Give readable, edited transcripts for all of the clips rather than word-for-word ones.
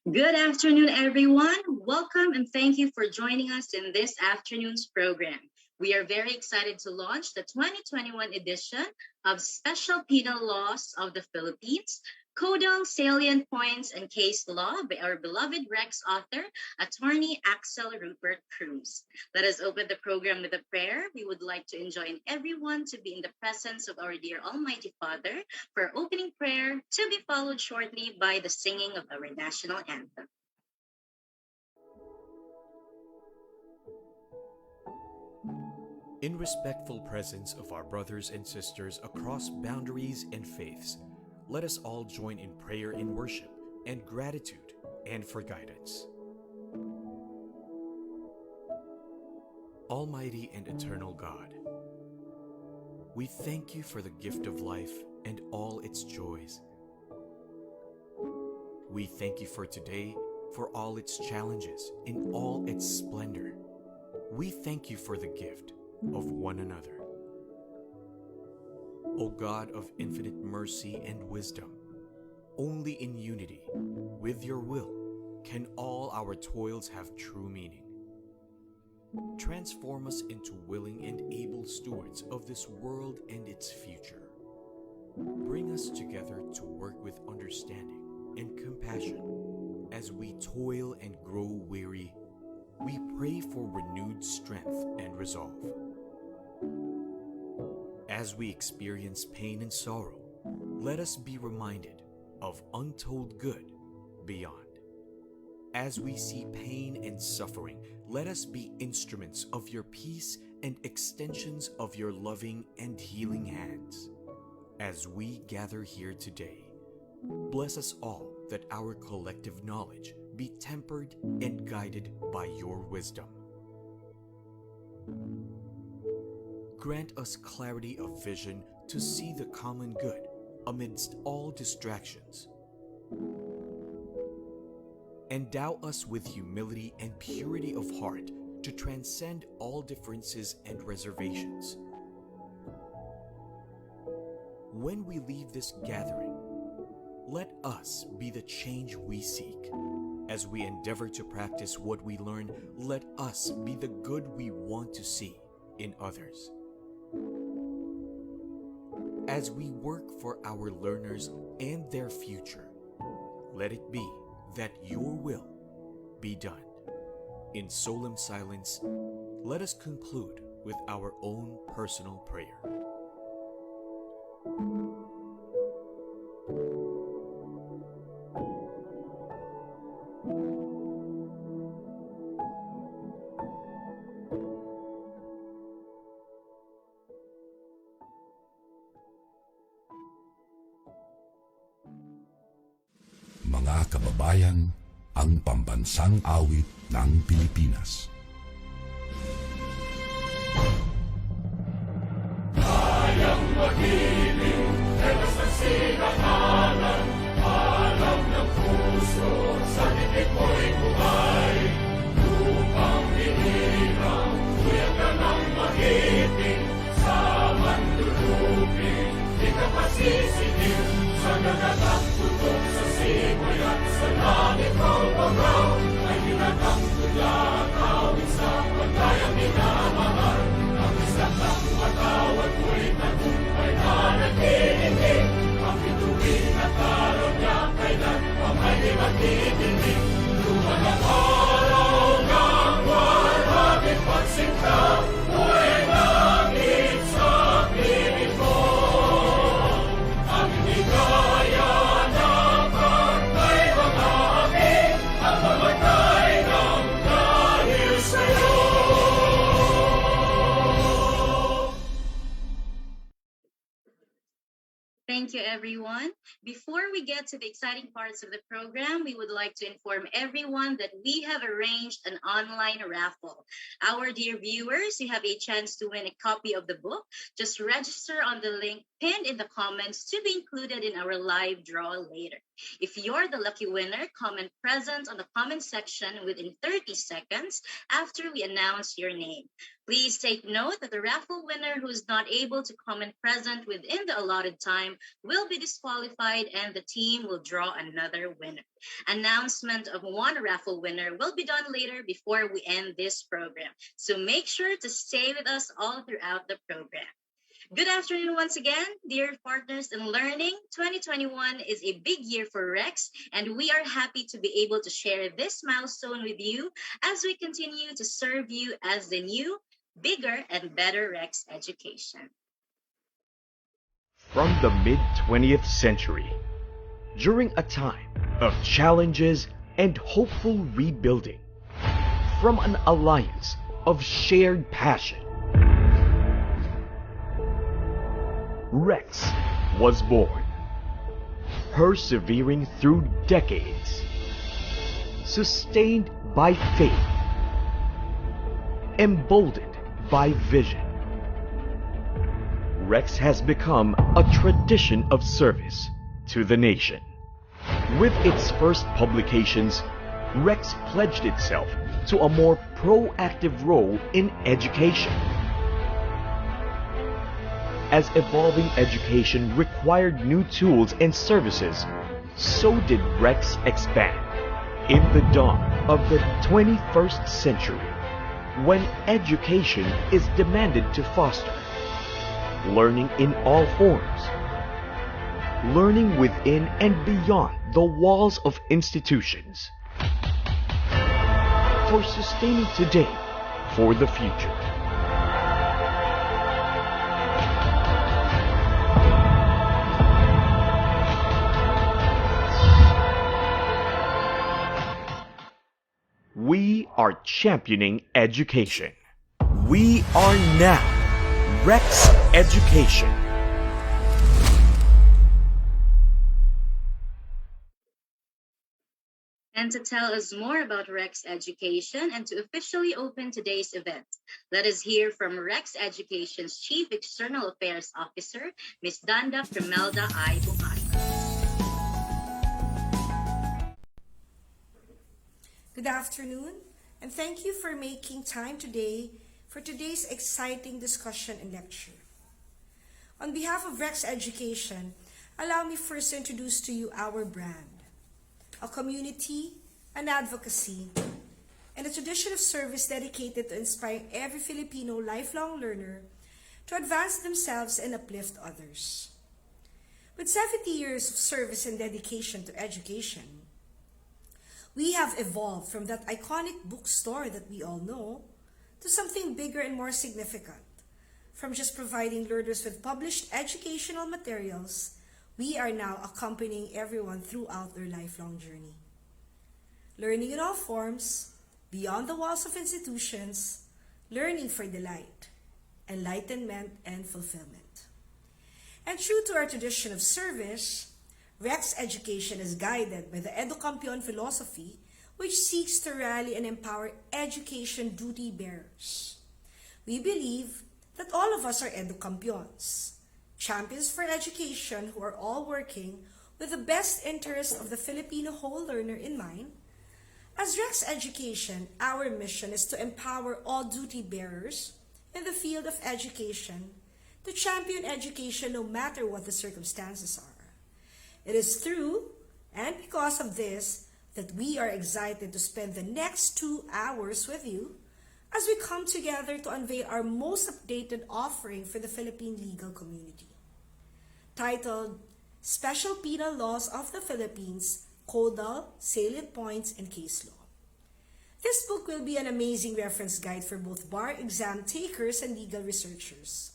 Good afternoon, everyone. Welcome and thank you for joining us in this afternoon's program. We are very excited to launch the 2021 edition of Special Penal Laws of the Philippines, Codal, Salient Points, and Case Law by our beloved Rex author, Attorney Axel Rupert Cruz. Let us open the program with a prayer. We would like to enjoin everyone to be in the presence of our dear Almighty Father for our opening prayer, to be followed shortly by the singing of our national anthem. In respectful presence of our brothers and sisters across boundaries and faiths, let us all join in prayer and worship and gratitude and for guidance. Almighty and eternal God, we thank you for the gift of life and all its joys. We thank you for today, for all its challenges, in all its splendor. We thank you for the gift of one another. O God of infinite mercy and wisdom, only in unity with your will can all our toils have true meaning. Transform us into willing and able stewards of this world and its future. Bring us together to work with understanding and compassion. As we toil and grow weary, we pray for renewed strength and resolve. As we experience pain and sorrow, let us be reminded of untold good beyond. As we see pain and suffering, let us be instruments of your peace and extensions of your loving and healing hands. As we gather here today, bless us all that our collective knowledge be tempered and guided by your wisdom. Grant us clarity of vision to see the common good amidst all distractions. Endow us with humility and purity of heart to transcend all differences and reservations. When we leave this gathering, let us be the change we seek. As we endeavor to practice what we learn, let us be the good we want to see in others. As we work for our learners and their future, let it be that your will be done. In solemn silence, let us conclude with our own personal prayer. Mga kababayan, ang pambansang awit ng Pilipinas. Kayang magiging helas ng sinakalan, alam ng puso, sa titik mo'y buhay. Lupang hinirang, kuya ka ng magiting, sa mandulupin, di ka pasisihin, sa nagatang tutok sa simoy at sa langit mong bagaw, ay hinatang tula at awit sa pagkayang minamahal. Ang isang ng matawad mo'y tagumpay na naghihiling, ang bituin at araw niya kailan pamay di magdidinig. Luman ang araw ng walang pagsinta, mo'y langit sa piling mo. Ang higaya ng pagkay mga api, ang mamatay ng dahil sa'yo. Thank you, everyone. Before we get to the exciting parts of the program, we would like to inform everyone that we have arranged an online raffle. Our dear viewers, you have a chance to win a copy of the book. Just register on the link pinned in the comments to be included in our live draw later. If you're the lucky winner, comment present on the comment section within 30 seconds after we announce your name. Please take note that the raffle winner who is not able to come in present within the allotted time will be disqualified and the team will draw another winner. Announcement of one raffle winner will be done later before we end this program. So make sure to stay with us all throughout the program. Good afternoon once again, dear partners in learning. 2021 is a big year for Rex, and we are happy to be able to share this milestone with you as we continue to serve you as the new, bigger, and better Rex education. From the mid-20th century, during a time of challenges and hopeful rebuilding, from an alliance of shared passion, Rex was born, persevering through decades, sustained by faith, emboldened by vision. Rex has become a tradition of service to the nation. With its first publications, Rex pledged itself to a more proactive role in education. As evolving education required new tools and services, so did Rex expand. In the dawn of the 21st century, when education is demanded to foster learning in all forms, learning within and beyond the walls of institutions, for sustaining today for the future. We are championing education. We are now Rex Education. And to tell us more about Rex Education and to officially open today's event, let us hear from Rex Education's Chief External Affairs Officer, Ms. Danda Primelda I. Buhay. Good afternoon, and thank you for making time today for today's exciting discussion and lecture. On behalf of Rex Education, allow me first to introduce to you our brand, a community, an advocacy, and a tradition of service dedicated to inspire every Filipino lifelong learner to advance themselves and uplift others. With 70 years of service and dedication to education, we have evolved from that iconic bookstore that we all know to something bigger and more significant. From just providing learners with published educational materials, we are now accompanying everyone throughout their lifelong journey. Learning in all forms, beyond the walls of institutions, learning for delight, enlightenment, and fulfillment. And true to our tradition of service, Rex Education is guided by the Educampion philosophy, which seeks to rally and empower education duty bearers. We believe that all of us are Educampions, champions for education who are all working with the best interest of the Filipino whole learner in mind. As Rex Education, our mission is to empower all duty bearers in the field of education to champion education no matter what the circumstances are. It is through and because of this that we are excited to spend the next 2 hours with you as we come together to unveil our most updated offering for the Philippine legal community, titled Special Penal Laws of the Philippines, Codal, Salient Points, and Case Law. This book will be an amazing reference guide for both bar exam takers and legal researchers.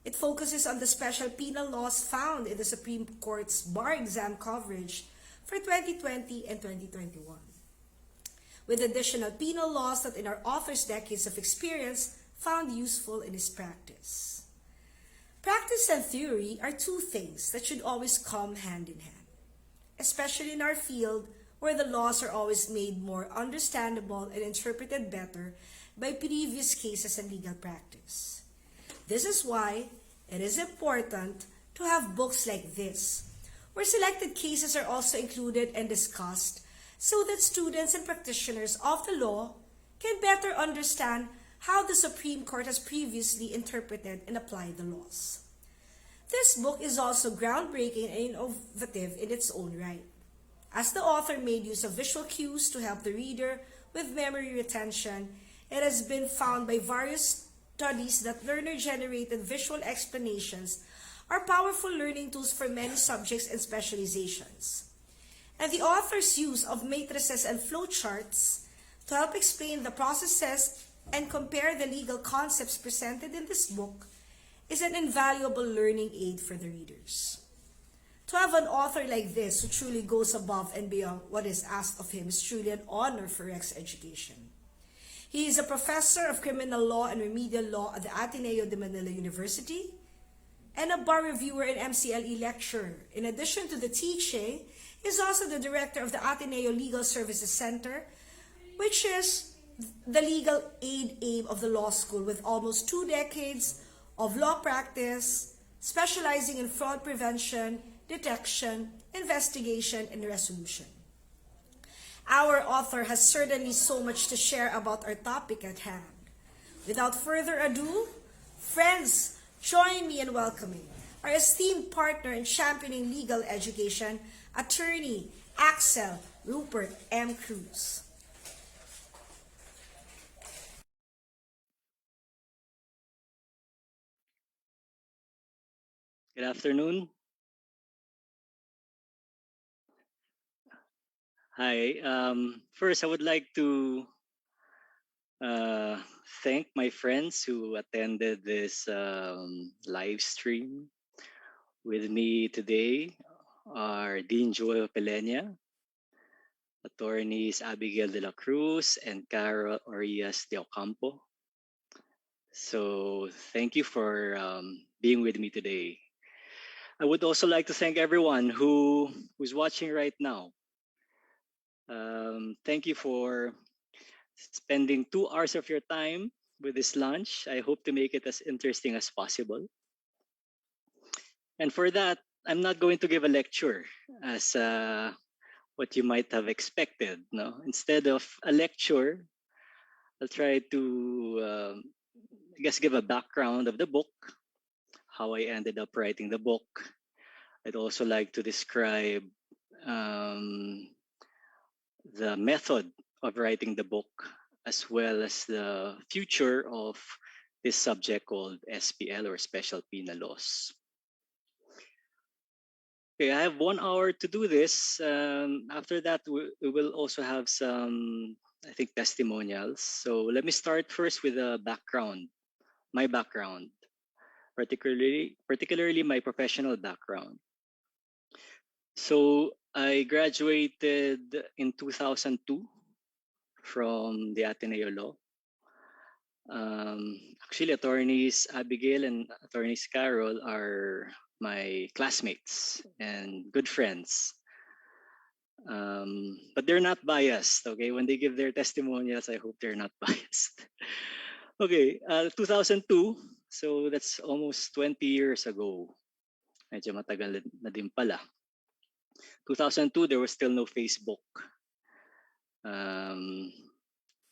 It focuses on the special penal laws found in the Supreme Court's bar exam coverage for 2020 and 2021, with additional penal laws that in our author's decades of experience found useful in his practice. Practice and theory are two things that should always come hand in hand, especially in our field where the laws are always made more understandable and interpreted better by previous cases and legal practice. This is why it is important to have books like this, where selected cases are also included and discussed so that students and practitioners of the law can better understand how the Supreme Court has previously interpreted and applied the laws. This book is also groundbreaking and innovative in its own right, as the author made use of visual cues to help the reader with memory retention. It has been found by various studies that learner-generated visual explanations are powerful learning tools for many subjects and specializations. And the author's use of matrices and flowcharts to help explain the processes and compare the legal concepts presented in this book is an invaluable learning aid for the readers. To have an author like this who truly goes above and beyond what is asked of him is truly an honor for Rex Education. He is a professor of criminal law and remedial law at the Ateneo de Manila University and a bar reviewer and MCLE lecturer. In addition to the teaching, he is also the director of the Ateneo Legal Services Center, which is the legal aid aim of the law school with almost 2 decades of law practice, specializing in fraud prevention, detection, investigation, and resolution. Our author has certainly so much to share about our topic at hand. Without further ado, friends, join me in welcoming our esteemed partner in championing legal education, Attorney Axel Rupert M. Cruz. Good afternoon. Hi. First, I would like to thank my friends who attended this live stream with me today. Are Dean Joel Pelena, attorneys Abigail de la Cruz and Carol Orias de Ocampo. So thank you for being with me today. I would also like to thank everyone who's watching right now. Thank you for spending 2 hours of your time with this lunch. I hope to make it as interesting as possible. And for that, I'm not going to give a lecture as what you might have expected. No, instead of a lecture, I'll try to give a background of the book, how I ended up writing the book. I'd also like to describe the method of writing the book, as well as the future of this subject called SPL, or Special Penal Laws. Okay, I have 1 hour to do this. After that, we will also have some, I think, testimonials. So let me start first with a background, my background, particularly my professional background. So I graduated in 2002 from the Ateneo Law. Actually, attorneys Abigail and attorneys Carol are my classmates and good friends. But they're not biased, okay? When they give their testimonials, I hope they're not biased. Okay, 2002, so that's almost 20 years ago. Medyo matagal na din pala. 2002, there was still no Facebook.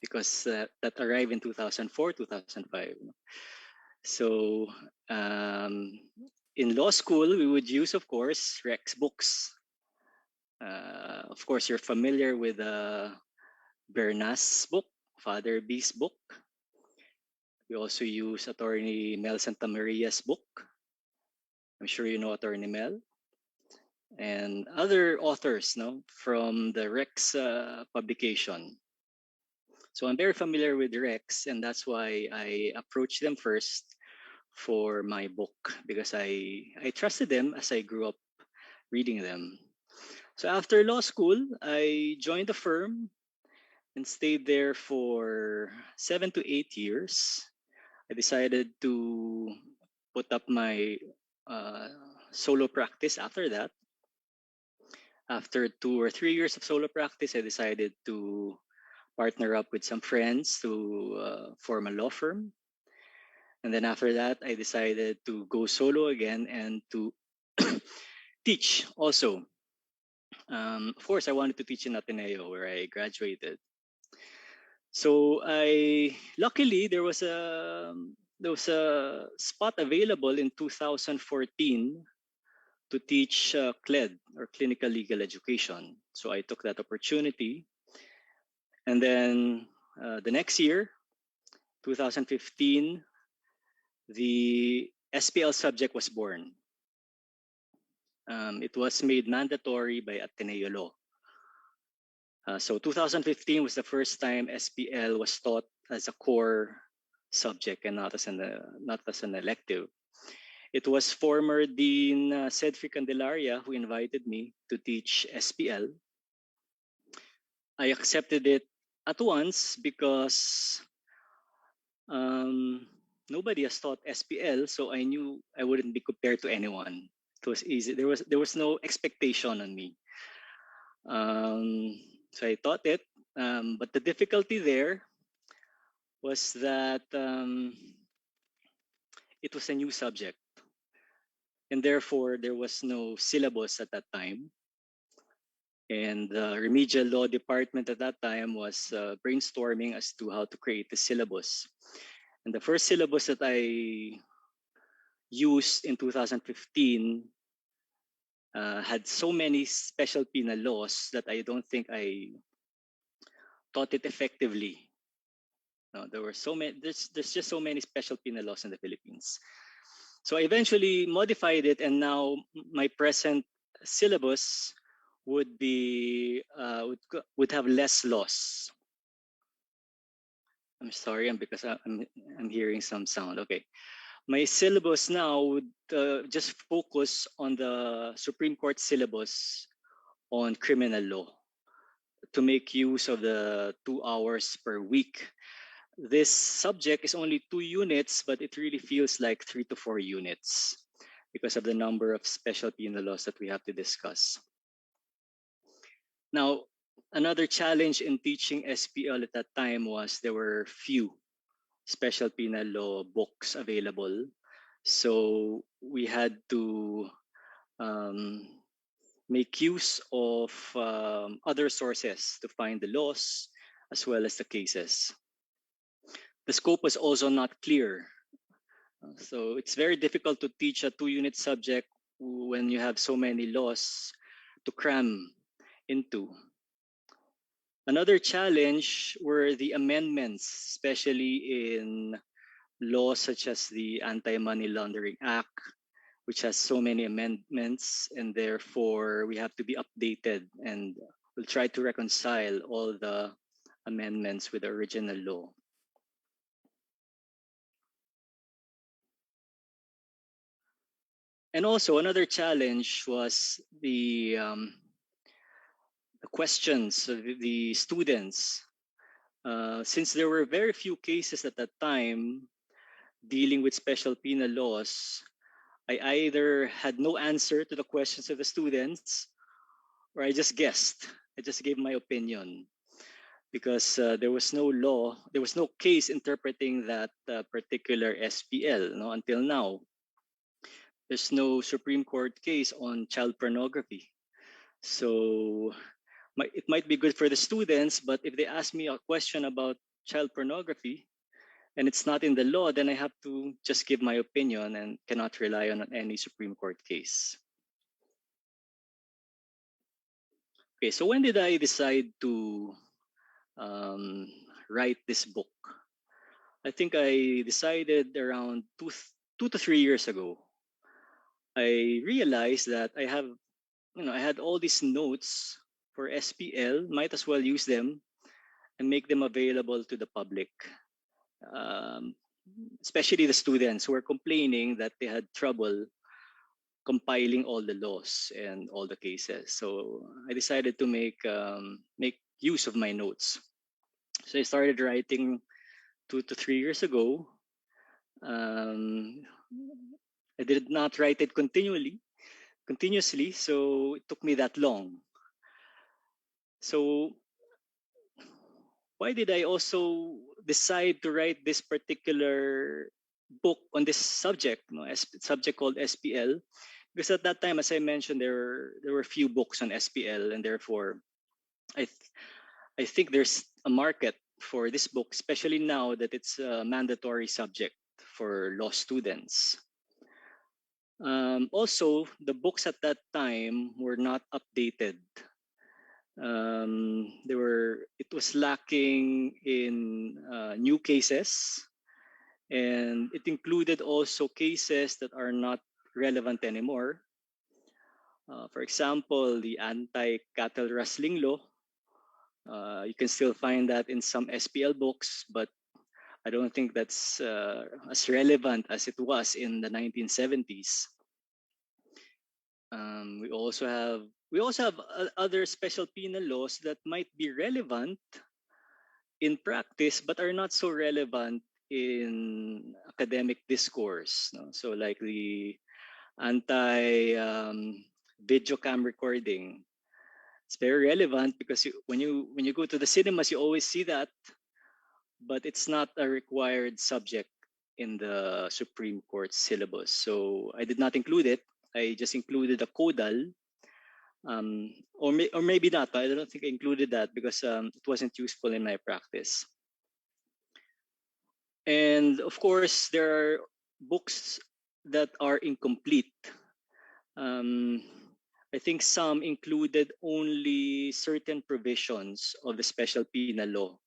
Because that arrived in 2004, 2005. So in law school, we would use, of course, Rex books. Of course, you're familiar with Bernas' book, Father B's book. We also use Attorney Mel Santamaria's book. I'm sure you know Attorney Mel. And other authors, no, from the Rex publication. So I'm very familiar with Rex, and that's why I approached them first for my book, because I trusted them as I grew up reading them. So after law school, I joined the firm and stayed there for 7 to 8 years. I decided to put up my solo practice after that. After 2 or 3 years of solo practice, I decided to partner up with some friends to form a law firm. And then after that, I decided to go solo again and to teach also. Of course, I wanted to teach in Ateneo, where I graduated. So luckily there was a spot available in 2014 to teach CLED, or clinical legal education. So I took that opportunity, and then the next year, 2015, the SPL subject was born. It was made mandatory by Ateneo Law. So 2015 was the first time SPL was taught as a core subject and not as an elective. It was former Dean Cedric Candelaria who invited me to teach SPL. I accepted it at once because nobody has taught SPL, so I knew I wouldn't be compared to anyone. It was easy. There was no expectation on me. So I taught it, but the difficulty there was that it was a new subject, and therefore there was no syllabus at that time. And the remedial law department at that time was brainstorming as to how to create the syllabus. And the first syllabus that I used in 2015 had so many special penal laws that I don't think I taught it effectively. No, there were so many. There's just so many special penal laws in the Philippines. So I eventually modified it, and now my present syllabus would have less laws. I'm sorry, because I'm hearing some sound. Okay, my syllabus now would just focus on the Supreme Court syllabus on criminal law to make use of the 2 hours per week. This subject is only 2 units, but it really feels like 3 to 4 units because of the number of special penal laws that we have to discuss. Now, another challenge in teaching SPL at that time was there were few special penal law books available. So we had to make use of other sources to find the laws as well as the cases. The scope was also not clear. So it's very difficult to teach a 2-unit subject when you have so many laws to cram into. Another challenge were the amendments, especially in laws such as the Anti-Money Laundering Act, which has so many amendments, and therefore we have to be updated, and we'll try to reconcile all the amendments with the original law. And also another challenge was the questions of the students. Since there were very few cases at that time dealing with special penal laws, I either had no answer to the questions of the students or I just guessed. I just gave my opinion because there was no law, there was no case interpreting that particular SPL until now. There's no Supreme Court case on child pornography. So it might be good for the students, but if they ask me a question about child pornography and it's not in the law, then I have to just give my opinion and cannot rely on any Supreme Court case. Okay, so when did I decide to write this book? I think I decided around 2 to 3 years ago. I realized that I had all these notes for SPL, might as well use them and make them available to the public, especially the students who were complaining that they had trouble compiling all the laws and all the cases. So I decided to make use of my notes. So I started writing 2 to 3 years ago. I did not write it continuously, so it took me that long. So why did I also decide to write this particular book on this subject, a subject called SPL? Because at that time, as I mentioned, there were few books on SPL, and therefore, I think there's a market for this book, especially now that it's a mandatory subject for law students. Also, the books at that time were not updated. It was lacking in new cases, and it included also cases that are not relevant anymore. For example, the anti-cattle rustling law. You can still find that in some SPL books, but I don't think that's as relevant as it was in the 1970s. We also have other special penal laws that might be relevant in practice, but are not so relevant in academic discourse. No? So, like the anti video cam recording. It's very relevant because when you go to the cinemas, you always see that, but it's not a required subject in the Supreme Court syllabus. So I did not include it. I just included a Codal, or maybe not. But I don't think I included that because it wasn't useful in my practice. And of course, there are books that are incomplete. I think some included only certain provisions of the Special Penal Law,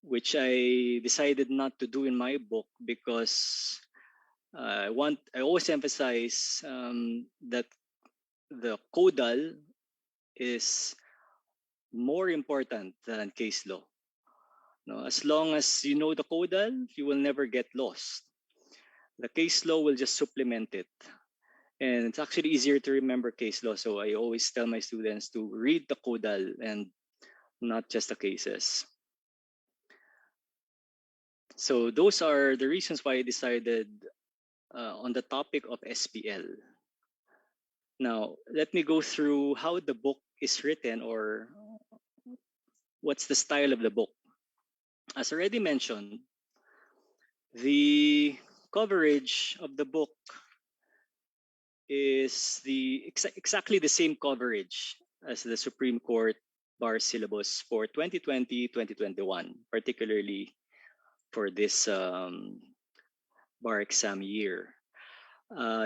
which I decided not to do in my book because I always emphasize that the Codal is more important than case law. No, as long as you know the Codal, you will never get lost. The case law will just supplement it. And it's actually easier to remember case law. So I always tell my students to read the Codal and not just the cases. So those are the reasons why I decided on the topic of SPL. Now, let me go through how the book is written or what's the style of the book. As already mentioned, the coverage of the book is exactly the same coverage as the Supreme Court bar syllabus for 2020-2021, particularly for this bar exam year.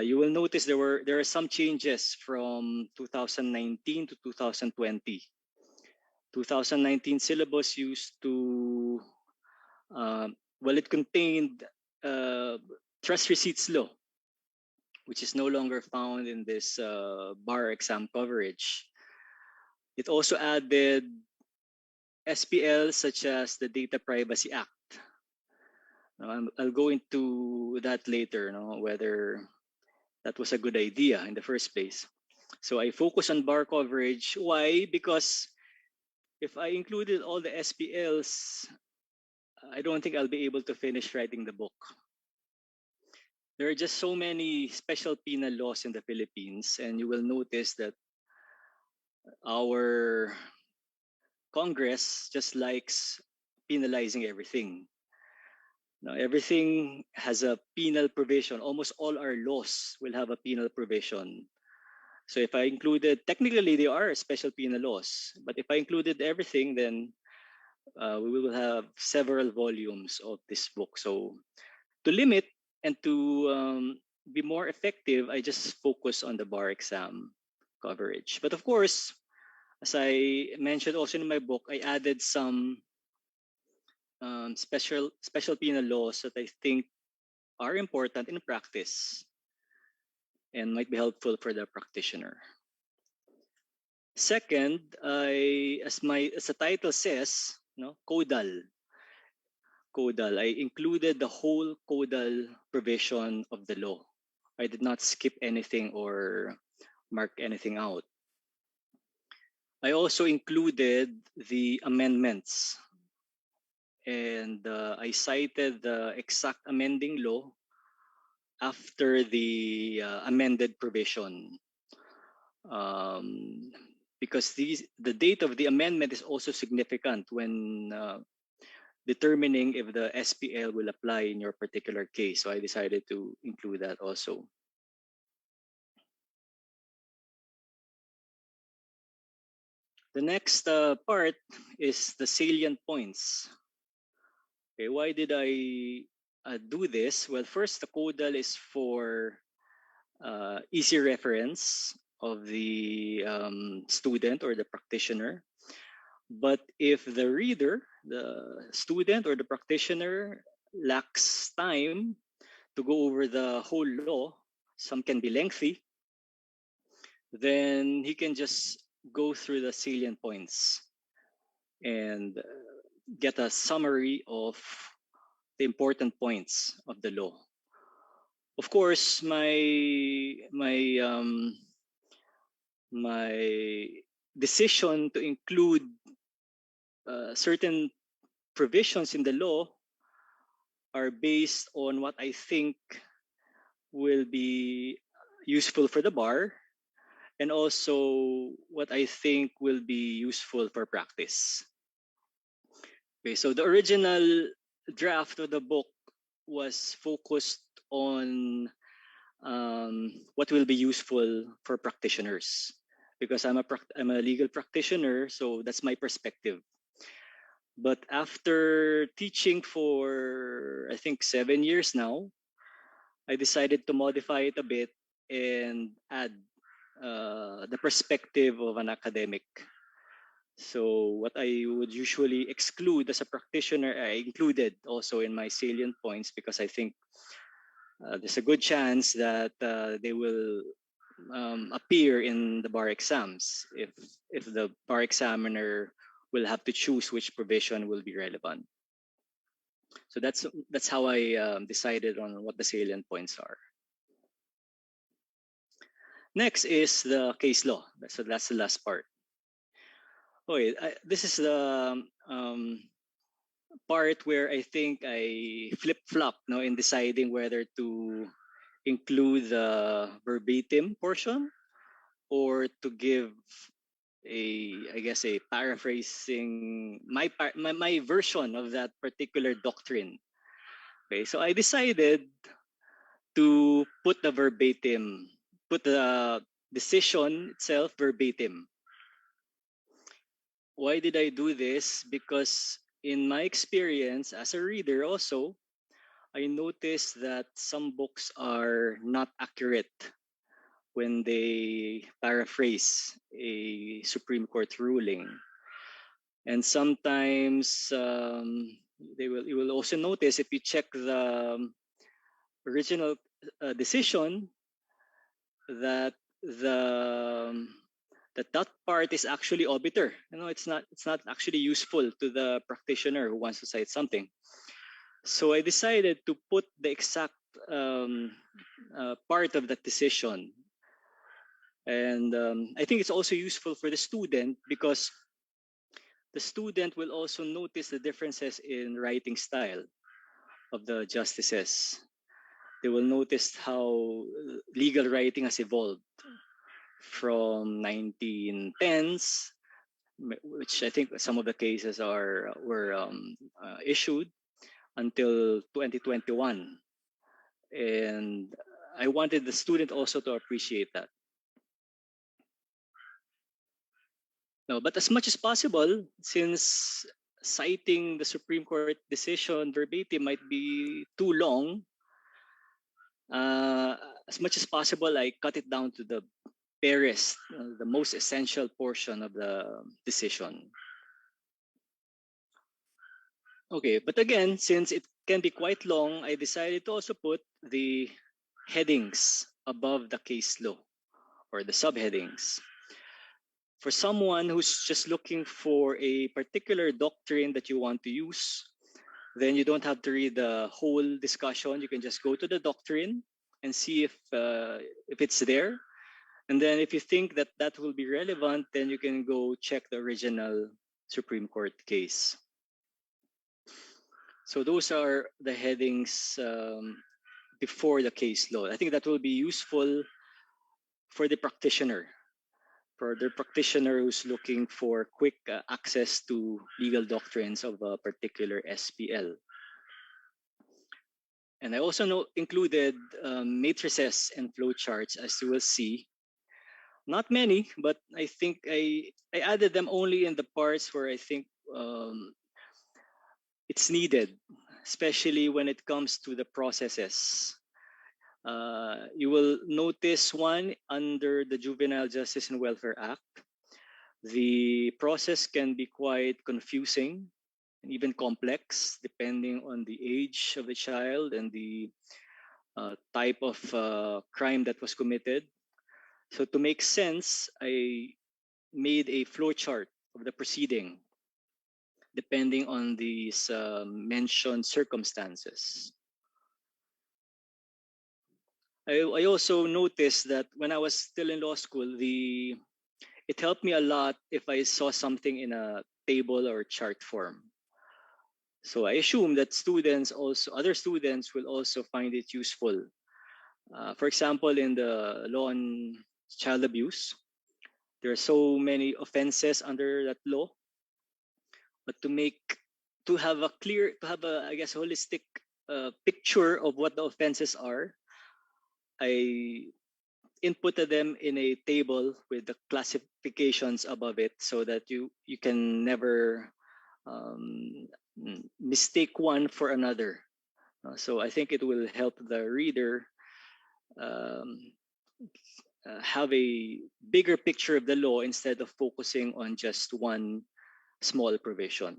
You will notice there are some changes from 2019 to 2020. 2019 syllabus used to it contained trust receipts law, which is no longer found in this bar exam coverage. It also added SPL such as the Data Privacy Act. I'll go into that later, whether that was a good idea in the first place. So I focus on bar coverage. Why? Because if I included all the SPLs, I don't think I'll be able to finish writing the book. There are just so many special penal laws in the Philippines, and you will notice that our Congress just likes penalizing everything. Now, everything has a penal provision. Almost all our laws will have a penal provision. So if I included, technically they are special penal laws, but if I included everything, then we will have several volumes of this book. So to limit and to be more effective, I just focus on the bar exam coverage. But of course, as I mentioned also in my book, I added some special penal laws that I think are important in practice and might be helpful for the practitioner. Second, as the title says, Codal. I included the whole Codal provision of the law. I did not skip anything or mark anything out. I also included the amendments, and I cited the exact amending law after the amended provision, because the date of the amendment is also significant when determining if the SPL will apply in your particular case. So I decided to include that also. The next part is the salient points Okay, why did I do this? Well, first, the Codal is for easy reference of the student or the practitioner. But if the reader, the student or the practitioner, lacks time to go over the whole law, some can be lengthy, then he can just go through the salient points and get a summary of the important points of the law. Of course, my decision to include certain provisions in the law are based on what I think will be useful for the bar and also what I think will be useful for practice. Okay, so the original draft of the book was focused on what will be useful for practitioners because I'm a legal practitioner, so that's my perspective. But after teaching for I think 7 years now, I decided to modify it a bit and add the perspective of an academic. So what I would usually exclude as a practitioner, I included also in my salient points because I think there's a good chance that they will appear in the bar exams if the bar examiner will have to choose which provision will be relevant. So that's how I decided on what the salient points are. Next is the case law. So that's the last part. Okay, this is the part where I think I flip-flop in deciding whether to include the verbatim portion or to give a paraphrasing my version of that particular doctrine. Okay, so I decided to put the decision itself verbatim. Why did I do this? Because in my experience as a reader also, I noticed that some books are not accurate when they paraphrase a Supreme Court ruling. And sometimes you will also notice if you check the original decision that that part is actually obiter. It's not actually useful to the practitioner who wants to cite something. So I decided to put the exact part of that decision. And I think it's also useful for the student because the student will also notice the differences in writing style of the justices. They will notice how legal writing has evolved from 1910s, which I think some of the cases were issued until 2021. And I wanted the student also to appreciate that. No, but as much as possible, since citing the Supreme Court decision verbatim might be too long, as much as possible, I cut it down to the barest, the most essential portion of the decision. Okay, but again, since it can be quite long, I decided to also put the headings above the case law or the subheadings. For someone who's just looking for a particular doctrine that you want to use, then you don't have to read the whole discussion. You can just go to the doctrine and see if it's there. And then if you think that that will be relevant, then you can go check the original Supreme Court case. So those are the headings before the case law. I think that will be useful for the practitioner who's looking for quick access to legal doctrines of a particular SPL. And I also included matrices and flowcharts, as you will see. Not many, but I think I added them only in the parts where I think it's needed. especially when it comes to the processes. You will notice one under the Juvenile Justice and Welfare Act. The process can be quite confusing and even complex depending on the age of the child and the type of crime that was committed. So to make sense, I made a flowchart of the proceeding depending on these mentioned circumstances. I also noticed that when I was still in law school, it helped me a lot if I saw something in a table or chart form. So I assume that other students will also find it useful. For example, in the law on child abuse, there are so many offenses under that law. But to have a I guess holistic picture of what the offenses are, I inputted them in a table with the classifications above it so that you can never mistake one for another. So I think it will help the reader um, have a bigger picture of the law instead of focusing on just one small provision.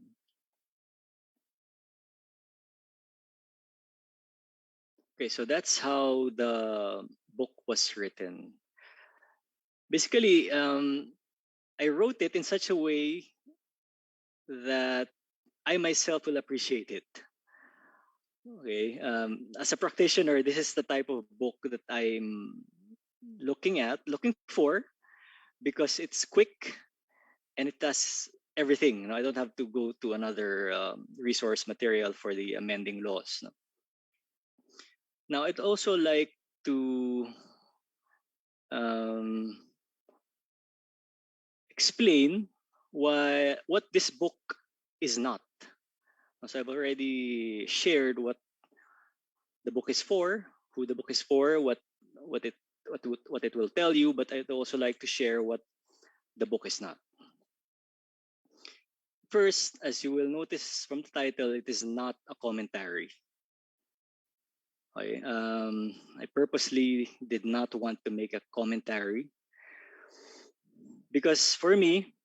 Okay, so that's how the book was written. Basically, I wrote it in such a way that I myself will appreciate it. Okay, as a practitioner, this is the type of book that I'm looking for, because it's quick and it does everything. I don't have to go to another resource material for the amending laws. Now, I'd also like to explain what this book is not. So I've already shared what the book is for, who the book is for, what it will tell you, but I'd also like to share what the book is not. First, as you will notice from the title, it is not a commentary. Okay, I purposely did not want to make a commentary because for me,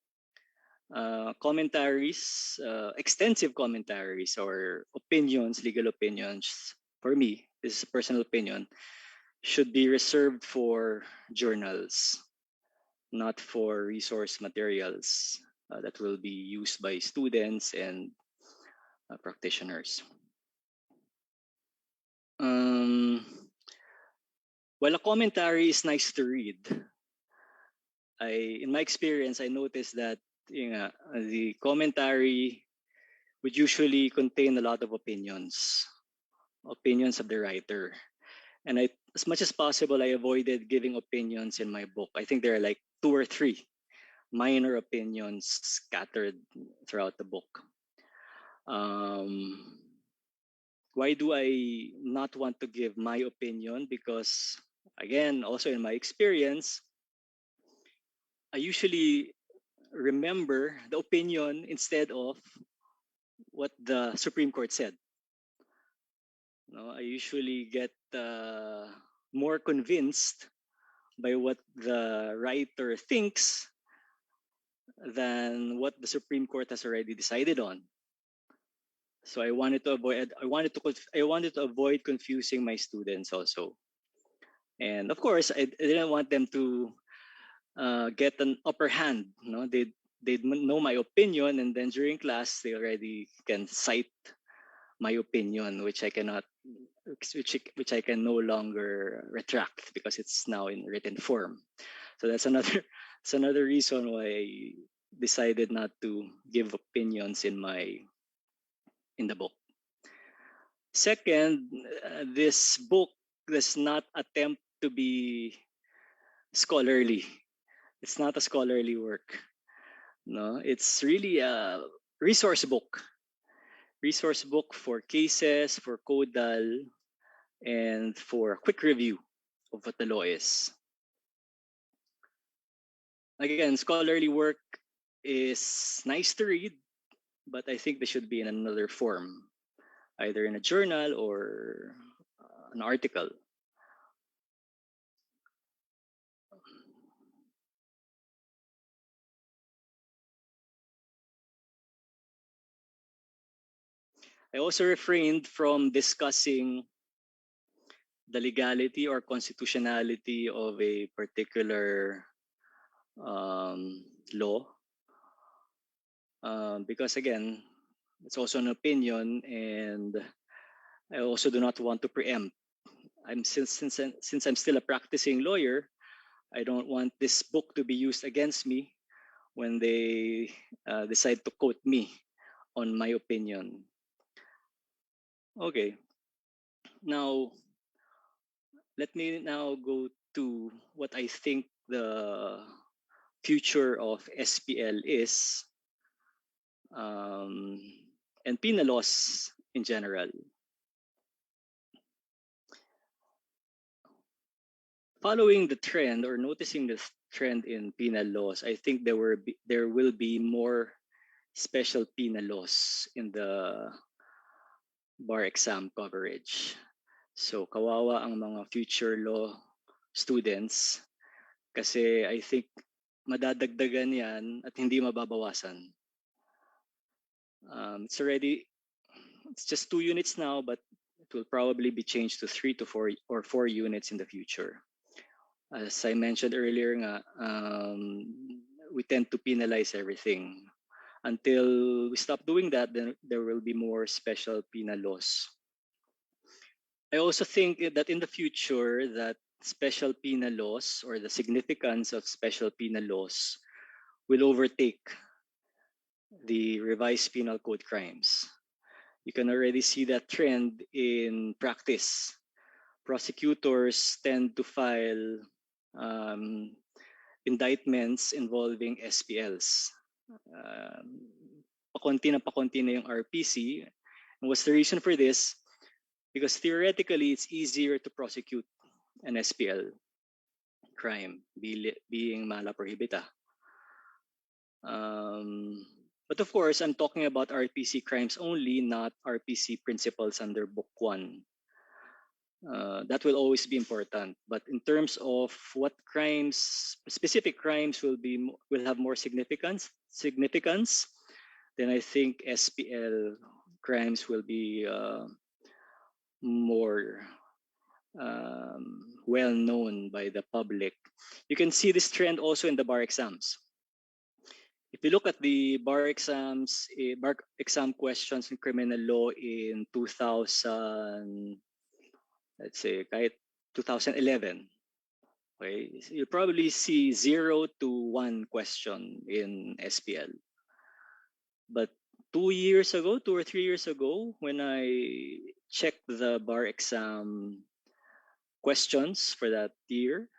commentaries, extensive commentaries or opinions, legal opinions, for me, this is a personal opinion, should be reserved for journals, not for resource materials that will be used by students and practitioners. While a commentary is nice to read, in my experience, I noticed that the commentary would usually contain a lot of opinions of the writer. And as much as possible, I avoided giving opinions in my book. I think there are like 2 or 3 minor opinions scattered throughout the book. Why do I not want to give my opinion? Because, again, also in my experience, I usually remember the opinion instead of what the Supreme Court said. I usually get more convinced by what the writer thinks than what the Supreme Court has already decided on. So I wanted to avoid confusing my students also. And of course, I didn't want them to get an upper hand. They know my opinion, and then during class they already can cite my opinion, which I can no longer retract because it's now in written form. So that's another reason why I decided not to give opinions in the book. Second, this book does not attempt to be scholarly. It's not a scholarly work. No, it's really a resource book. Resource book for cases, for Codal, and for a quick review of what the law is. Again, scholarly work is nice to read, but I think they should be in another form. either in a journal or an article. I also refrained from discussing the legality or constitutionality of a particular law, because again, it's also an opinion, and I also do not want to preempt. Since I'm still a practicing lawyer, I don't want this book to be used against me when they decide to quote me on my opinion. Okay. Now, let me now go to what I think the future of SPL is, and penal laws in general. Following the trend or noticing the trend in penal laws, I think there will be more special penal laws in the bar exam coverage. So kawawa ang mga future law students kasi I think madadagdagan yan at hindi mababawasan. It's just 2 units now, but it will probably be changed to 3 to 4 or 4 units in the future. As I mentioned earlier nga, we tend to penalize everything. Until we stop doing that, then there will be more special penal laws. I also think that in the future that special penal laws or the significance of special penal laws will overtake the revised penal code crimes. You can already see that trend in practice. Prosecutors tend to file indictments involving SPLs. Pakonti na yung RPC. And what's the reason for this? Because theoretically, it's easier to prosecute an SPL crime, being mala prohibita. But of course, I'm talking about RPC crimes only, not RPC principles under Book 1. That will always be important. But in terms of what crimes, specific crimes will have more significance, then I think SPL crimes will be more well known by the public. You can see this trend also in the bar exams. If you look at the bar exam questions in criminal law in 2000, let's say, kahit 2011, okay, you'll probably see 0 to 1 question in SPL. But 2 or 3 years ago, when I checked the bar exam questions for that year,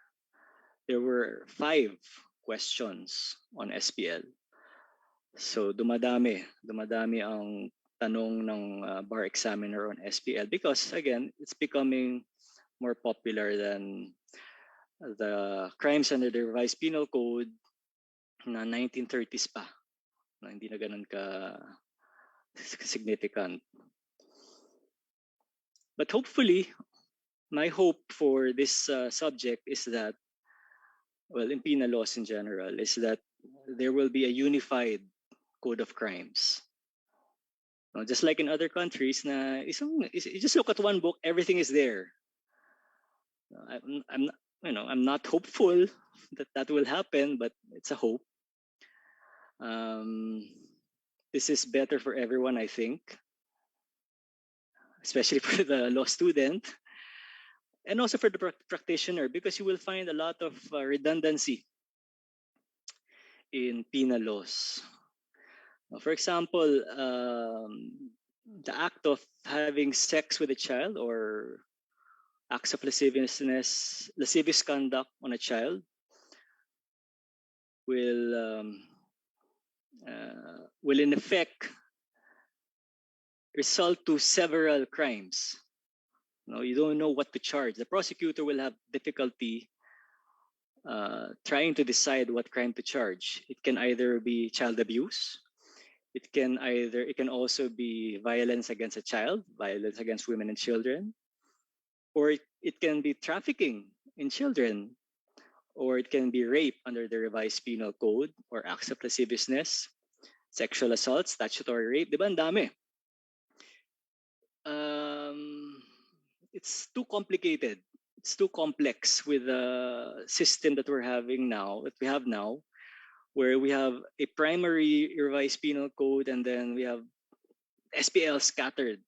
there were 5 questions on SPL. So dumadami ang tanong ng bar examiner on SPL because again, it's becoming more popular than the crimes under the revised penal code na 1930s pa, na hindi na ganun ka significant. But hopefully, my hope for this subject is that, well, in penal laws in general, is that there will be a unified code of crimes. Just like in other countries, you just look at one book, everything is there. I'm not hopeful that will happen, but it's a hope. This is better for everyone, I think, especially for the law student, and also for the practitioner, because you will find a lot of redundancy in penal laws. For example, the act of having sex with a child or acts of lascivious conduct on a child will in effect result to several crimes. You don't know what to charge. The prosecutor will have difficulty trying to decide what crime to charge. It can either be child abuse, It can also be violence against a child, violence against women and children, or it can be trafficking in children, or it can be rape under the revised penal code, or acts of lasciviousness, sexual assault, statutory rape. Di ba ang dami? It's too complicated. It's too complex with the system that we have now, where we have a primary revised penal code and then we have SPL scattered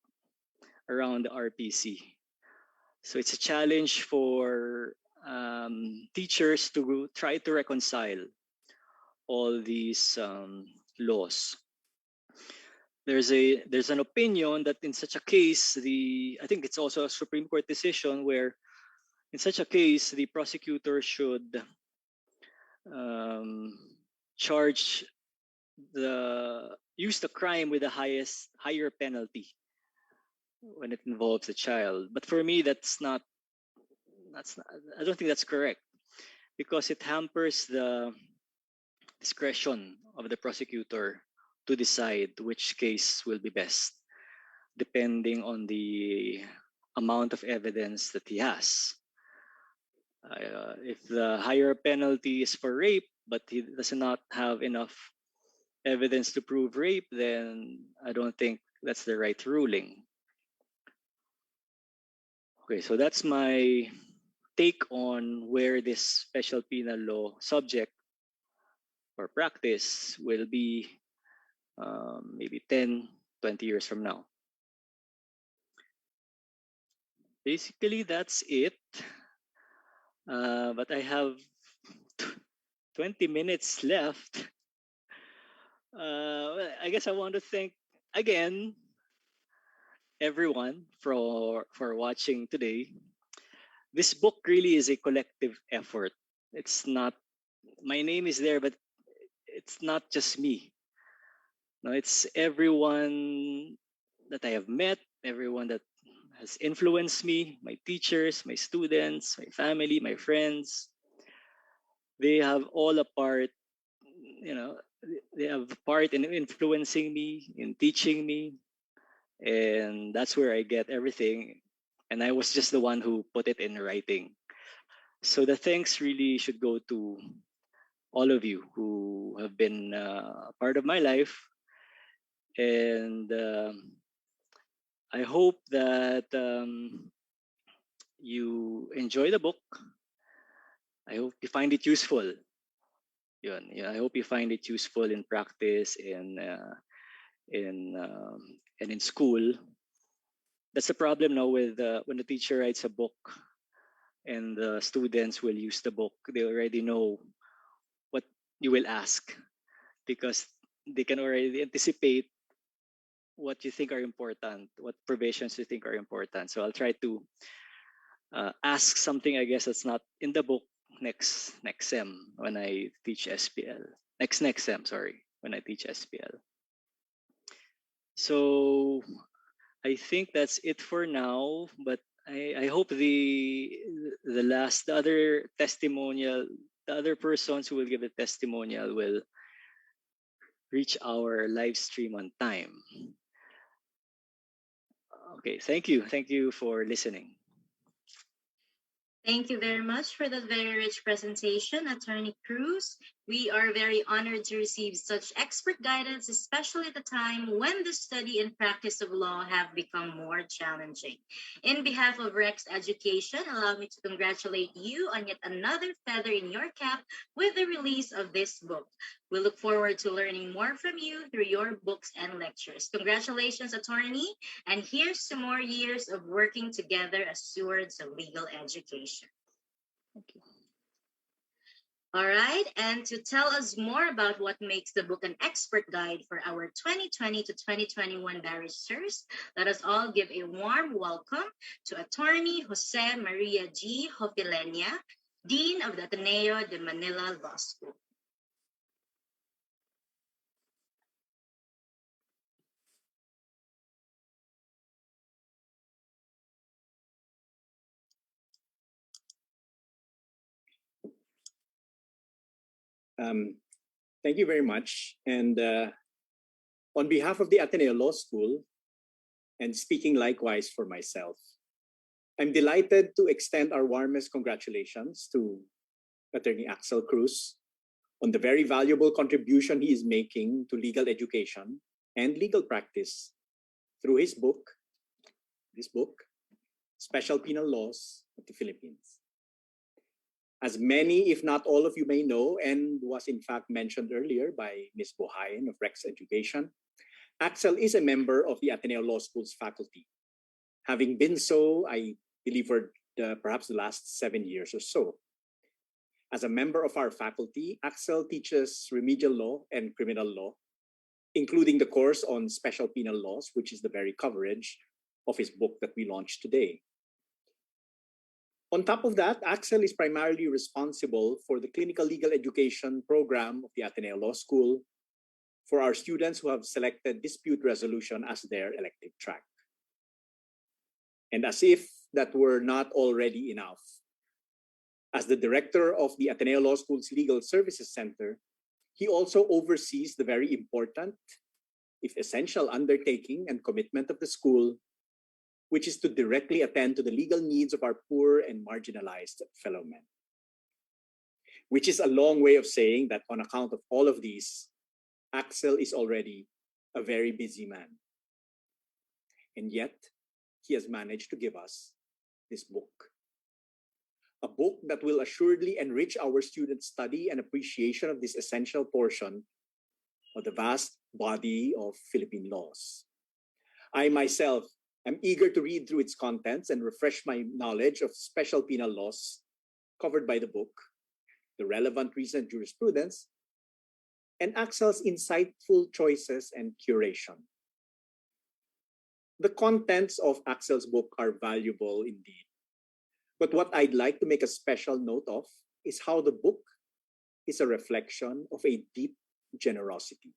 around the RPC. So it's a challenge for teachers to try to reconcile all these laws. There's an opinion that in such a case, I think it's also a Supreme Court decision where in such a case, the prosecutor should use the crime with the higher penalty when it involves a child. But for me, that's not. I don't think that's correct, because it hampers the discretion of the prosecutor to decide which case will be best, depending on the amount of evidence that he has. If the higher penalty is for rape, but he does not have enough evidence to prove rape, then I don't think that's the right ruling. Okay, so that's my take on where this special penal law subject or practice will be maybe 10, 20 years from now. Basically, that's it. But I have 20 minutes left. Well, I guess I want to thank again everyone for watching today. This book really is a collective effort. It's not, my name is there, but it's not just me. No, it's everyone that I have met, everyone that has influenced me, my teachers, my students, my family, my friends. They have all a part, they have a part in influencing me, in teaching me, and that's where I get everything. And I was just the one who put it in writing. So the thanks really should go to all of you who have been a part of my life. And I hope that you enjoy the book. I hope you find it useful. I hope you find it useful in practice and in school. That's the problem now with when the teacher writes a book and the students will use the book. They already know what you will ask because they can already anticipate what you think are important, what provisions you think are important. So I'll try to ask something, I guess, that's not in the book next sem when I teach SPL. Next sem, sorry, when I teach SPL. So I think that's it for now, but I hope the other persons who will give a testimonial will reach our live stream on time. Okay, thank you for listening. Thank you very much for that very rich presentation, Attorney Cruz. We are very honored to receive such expert guidance, especially at a time when the study and practice of law have become more challenging. In behalf of Rex Education, allow me to congratulate you on yet another feather in your cap with the release of this book. We look forward to learning more from you through your books and lectures. Congratulations, attorney, and here's to more years of working together as stewards of legal education. Thank you. All right, and to tell us more about what makes the book an expert guide for our 2020 to 2021 barristers, let us all give a warm welcome to Attorney Jose Maria G. Hofilenia, Dean of the Ateneo de Manila Law School. Thank you very much. And On behalf of the Ateneo Law School, and speaking likewise for myself, I'm delighted to extend our warmest congratulations to Attorney Axel Cruz on the very valuable contribution he is making to legal education and legal practice through his book, Special Penal Laws of the Philippines. As many, if not all of you may know, and was in fact mentioned earlier by Ms. Bohayan of Rex Education, Axel is a member of the Ateneo Law School's faculty. Having been so, I believe for perhaps the last 7 years or so. As a member of our faculty, Axel teaches remedial law and criminal law, including the course on special penal laws, which is the very coverage of his book that we launched today. On top of that, Axel is primarily responsible for the clinical legal education program of the Ateneo Law School for our students who have selected dispute resolution as their elective track. And as if that were not already enough, as the director of the Ateneo Law School's Legal Services Center, he also oversees the very important, if essential, undertaking and commitment of the school, which is to directly attend to the legal needs of our poor and marginalized fellow men. Which is a long way of saying that on account of all of these, Axel is already a very busy man. And yet, he has managed to give us this book. A book that will assuredly enrich our students' study and appreciation of this essential portion of the vast body of Philippine laws. I myself am eager to read through its contents and refresh my knowledge of special penal laws covered by the book, the relevant recent jurisprudence, and Axel's insightful choices and curation. The contents of Axel's book are valuable indeed. But what I'd like to make a special note of is how the book is a reflection of a deep generosity.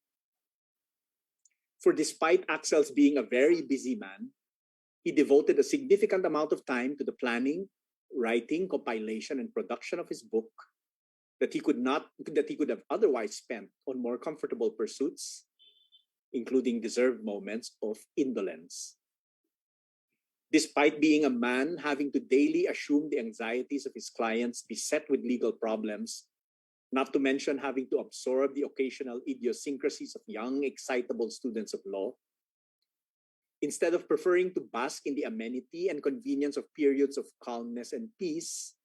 For despite Axel's being a very busy man, he devoted a significant amount of time to the planning, writing, compilation, and production of his book that he could have otherwise spent on more comfortable pursuits, including deserved moments of indolence. Despite being a man having to daily assume the anxieties of his clients beset with legal problems, not to mention having to absorb the occasional idiosyncrasies of young, excitable students of law, instead of preferring to bask in the amenity and convenience of periods of calmness and peace,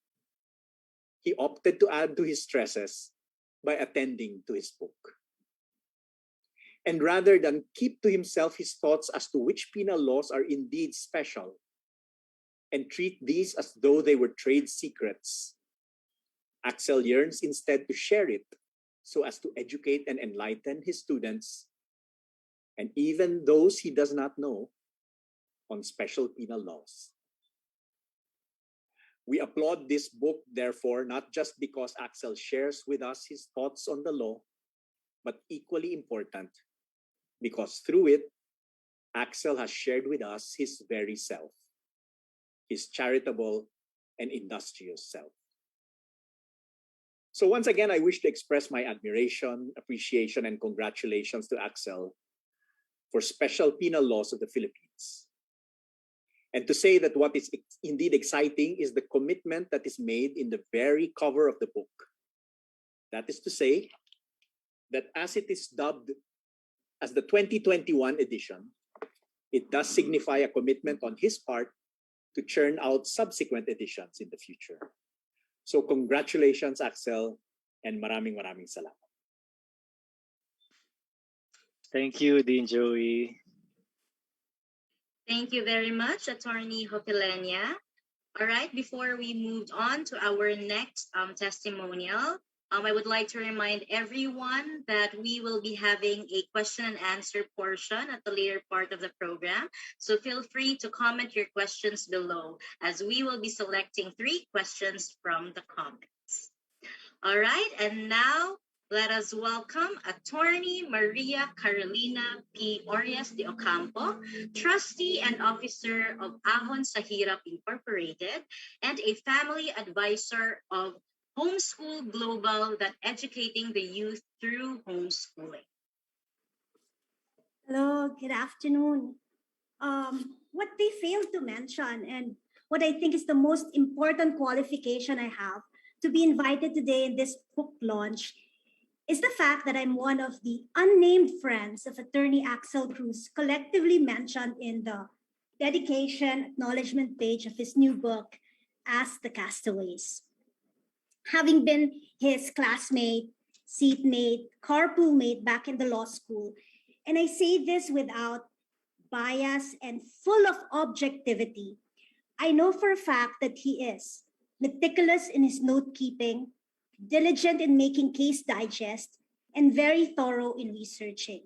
he opted to add to his stresses by attending to his book. And rather than keep to himself his thoughts as to which penal laws are indeed special and treat these as though they were trade secrets, Axel yearns instead to share it so as to educate and enlighten his students and even those he does not know on special penal laws. We applaud this book, therefore, not just because Axel shares with us his thoughts on the law, but equally important, because through it, Axel has shared with us his very self, his charitable and industrious self. So once again, I wish to express my admiration, appreciation, and congratulations to Axel for Special Penal Laws of the Philippines. And to say that what is indeed exciting is the commitment that is made in the very cover of the book. That is to say, that as it is dubbed as the 2021 edition, it does signify a commitment on his part to churn out subsequent editions in the future. So congratulations, Axel, and maraming salamat. Thank you, Dean Joey. Thank you very much, Attorney Hopilenia. All right, before we move on to our next testimonial, I would like to remind everyone that we will be having a question and answer portion at the later part of the program. So feel free to comment your questions below as we will be selecting 3 questions from the comments. All right, and now let us welcome Attorney Maria Carolina P. Orias de Ocampo, Trustee and Officer of Ahon sa Hirap Incorporated, and a Family Advisor of Homeschool Global, that educating the youth through homeschooling. all. Good afternoon. What they failed to mention, and what I think is the most important qualification I have to be invited today in this book launch, is the fact that I'm one of the unnamed friends of attorney Axel Cruz, collectively mentioned in the dedication acknowledgement page of his new book, As the Castaways. Having been his classmate, seatmate, carpool mate back in the law school, and I say this without bias and full of objectivity, I know for a fact that he is meticulous in his note keeping, diligent in making case digest, and very thorough in researching.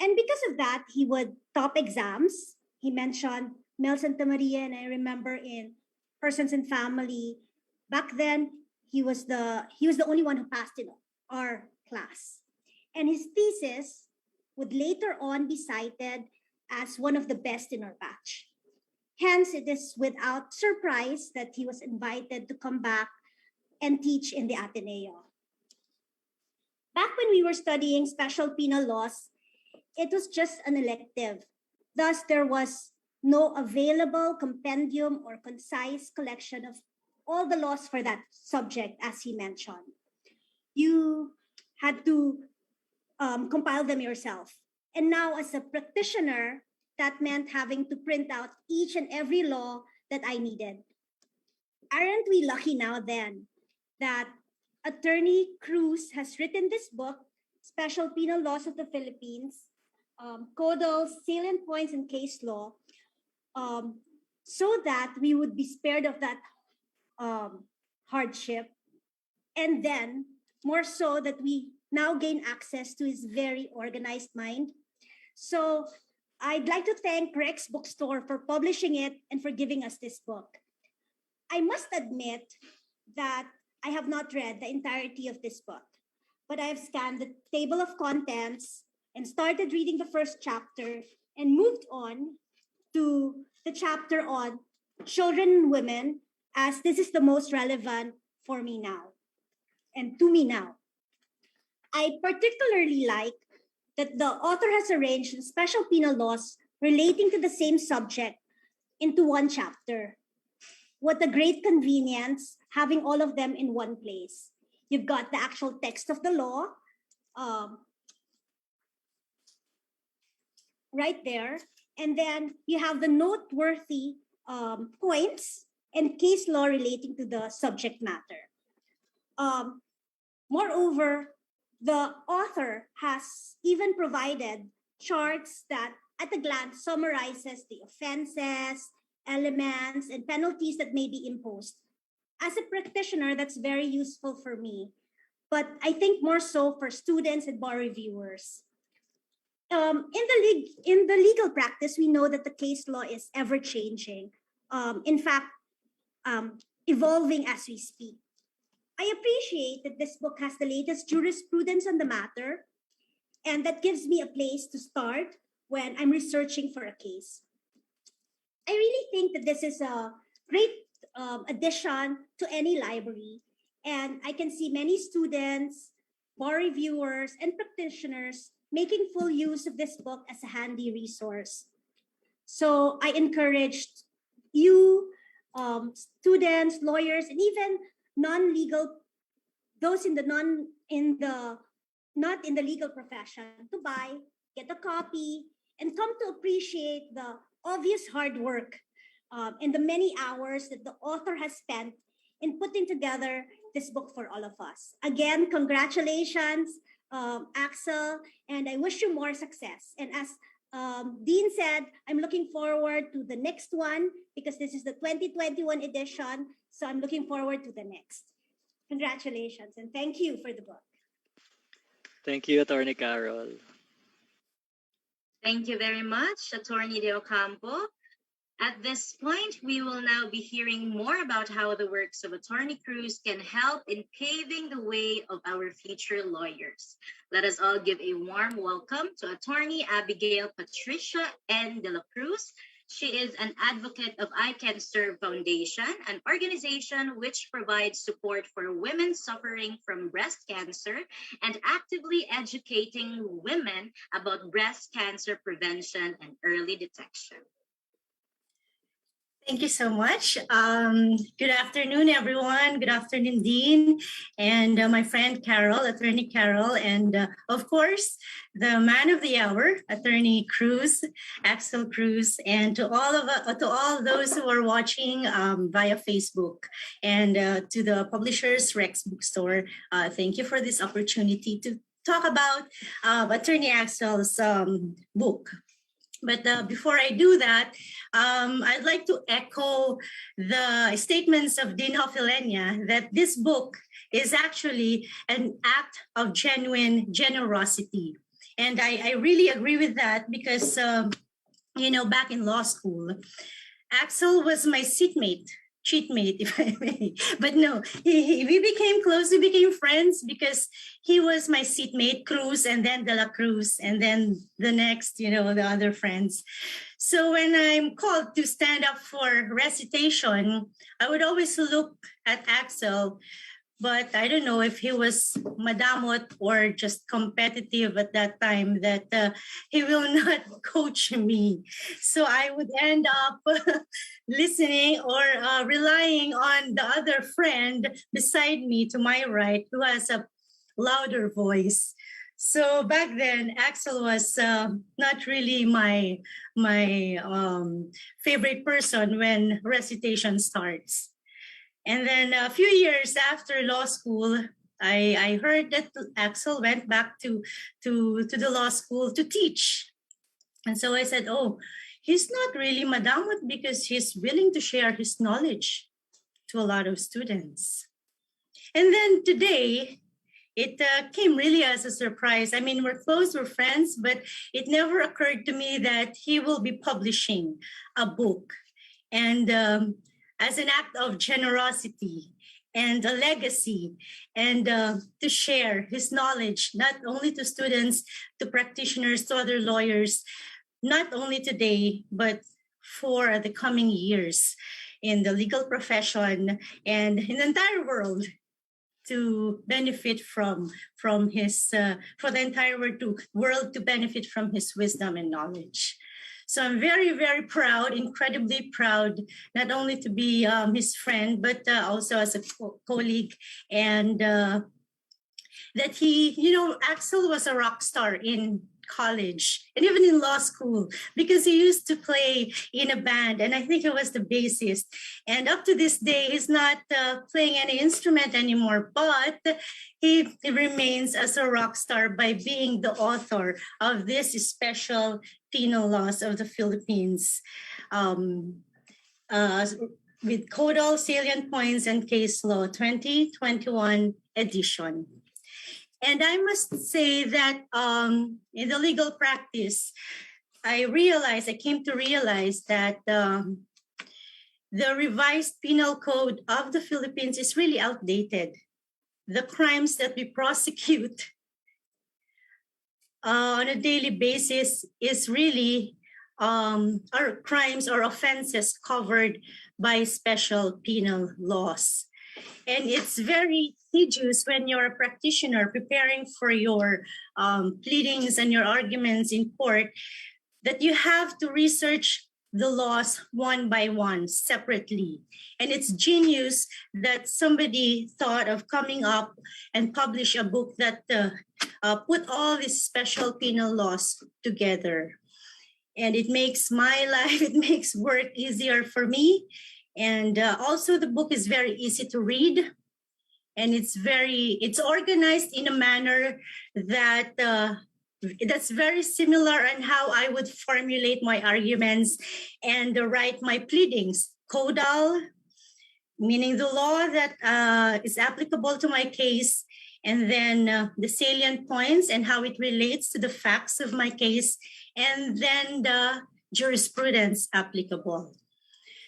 And because of that, he would top exams. He mentioned Mel Santa Maria, and I remember in Persons and Family, back then he was the only one who passed in our class. And his thesis would later on be cited as one of the best in our batch. Hence, it is without surprise that he was invited to come back and teach in the Ateneo. Back when we were studying special penal laws, it was just an elective. Thus, there was no available compendium or concise collection of all the laws for that subject, as he mentioned. You had to compile them yourself. And now, as a practitioner, that meant having to print out each and every law that I needed. Aren't we lucky now then that Attorney Cruz has written this book, Special Penal Laws of the Philippines, Codal, Salient Points in Case Law, so that we would be spared of that hardship, and then more so that we now gain access to his very organized mind. So I'd like to thank Rex Bookstore for publishing it and for giving us this book. I must admit that I have not read the entirety of this book, but I have scanned the table of contents and started reading the first chapter and moved on to the chapter on children and women, as this is the most relevant for me now and to me now. I particularly like that the author has arranged special penal laws relating to the same subject into one chapter. What a great convenience having all of them in one place. You've got the actual text of the law right there, and then you have the noteworthy points and case law relating to the subject matter. Moreover, the author has even provided charts that at a glance summarizes the offenses, elements, and penalties that may be imposed. As a practitioner, that's very useful for me, but I think more so for students and bar reviewers. In the legal practice, we know that the case law is ever changing. In fact, evolving as we speak. I appreciate that this book has the latest jurisprudence on the matter, and that gives me a place to start when I'm researching for a case. I really think that this is a great addition to any library, and I can see many students, bar reviewers, and practitioners making full use of this book as a handy resource. So I encouraged you, students, lawyers, and even non-legal, those not in the legal profession, to buy, get a copy, and come to appreciate the obvious hard work and the many hours that the author has spent in putting together this book for all of us. Again, congratulations, Axel, and I wish you more success. And as Dean said, I'm looking forward to the next one because this is the 2021 edition. So I'm looking forward to the next. Congratulations and thank you for the book. Thank you, Attorney Carol. Thank you very much, Attorney De Ocampo. At this point, we will now be hearing more about how the works of Attorney Cruz can help in paving the way of our future lawyers. Let us all give a warm welcome to Attorney Abigail Patricia N. de la Cruz, She is an advocate of I Can Serve Foundation, an organization which provides support for women suffering from breast cancer and actively educating women about breast cancer prevention and early detection. Thank you so much. Good afternoon, everyone. Good afternoon, Dean, and my friend Carol, Attorney Carol, and of course, the man of the hour, Attorney Cruz, Axel Cruz, and to all those who are watching via Facebook, and to the publishers Rex Bookstore. Thank you for this opportunity to talk about Attorney Axel's book. But before I do that, I'd like to echo the statements of Dean Hofilenia that this book is actually an act of genuine generosity. And I really agree with that because, back in law school, Axel was my cheatmate, if I may. But no, we became close, we became friends because he was my seatmate, Cruz, and then De La Cruz, and then the next, the other friends. So when I'm called to stand up for recitation, I would always look at Axel, but I don't know if he was madamot or just competitive at that time that he will not coach me. So I would end up listening or relying on the other friend beside me to my right who has a louder voice. So back then, Axel was not really my favorite person when recitation starts. And then a few years after law school, I heard that Axel went back to the law school to teach. And so I said, oh, he's not really madamot because he's willing to share his knowledge to a lot of students. And then today, it came really as a surprise. I mean, we're close, we're friends, but it never occurred to me that he will be publishing a book. And as an act of generosity and a legacy, and to share his knowledge, not only to students, to practitioners, to other lawyers, not only today, but for the coming years in the legal profession and in the entire world, to benefit from his, for the entire world to benefit from his wisdom and knowledge. So I'm very, very proud, incredibly proud, not only to be his friend, but also as a colleague. And that Axel was a rock star in college and even in law school because he used to play in a band, and I think he was the bassist. And up to this day, he's not playing any instrument anymore, but he remains as a rock star by being the author of this Special Penal Laws of the Philippines with Codal, Salient Points, and Case Law 2021 edition. And I must say that in the legal practice, I came to realize that the revised penal code of the Philippines is really outdated. The crimes that we prosecute on a daily basis is really are crimes or offenses covered by special penal laws. And it's very tedious when you're a practitioner preparing for your pleadings and your arguments in court that you have to research the laws one by one separately. And it's genius that somebody thought of coming up and publish a book that put all these special penal laws together. And it makes my life, it makes work easier for me. And also the book is very easy to read, and it's organized in a manner that that's very similar on how I would formulate my arguments and write my pleadings. Codal, meaning the law that is applicable to my case, and then the salient points and how it relates to the facts of my case, and then the jurisprudence applicable.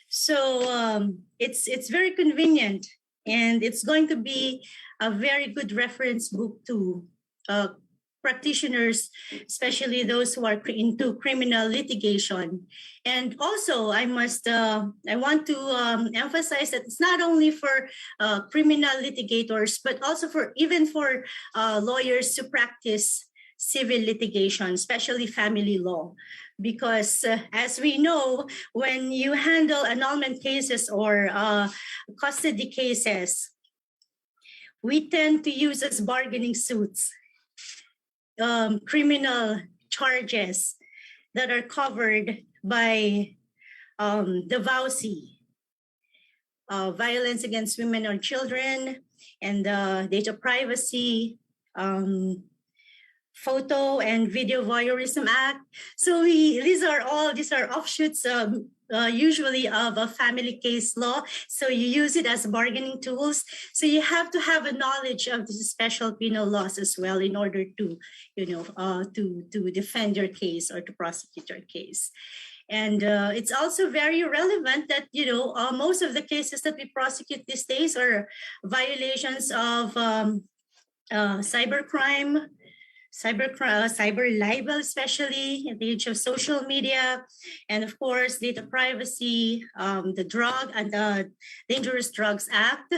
So it's very convenient, and it's going to be a very good reference book to practitioners, especially those who are into criminal litigation. And also, I want to emphasize that it's not only for criminal litigators, but also for lawyers to practice civil litigation, especially family law. Because as we know, when you handle annulment cases or custody cases, we tend to use as bargaining suits criminal charges that are covered by the VAUSI, Violence Against Women or Children, and the Data Privacy, Photo and Video Voyeurism Act. So these are offshoots usually of a family case law. So you use it as bargaining tools. So you have to have a knowledge of the special penal laws as well in order to, to defend your case or to prosecute your case. And it's also very relevant that, most of the cases that we prosecute these days are violations of cybercrime, cyber libel, especially in the age of social media, and of course, data privacy, the Drug and the Dangerous Drugs Act.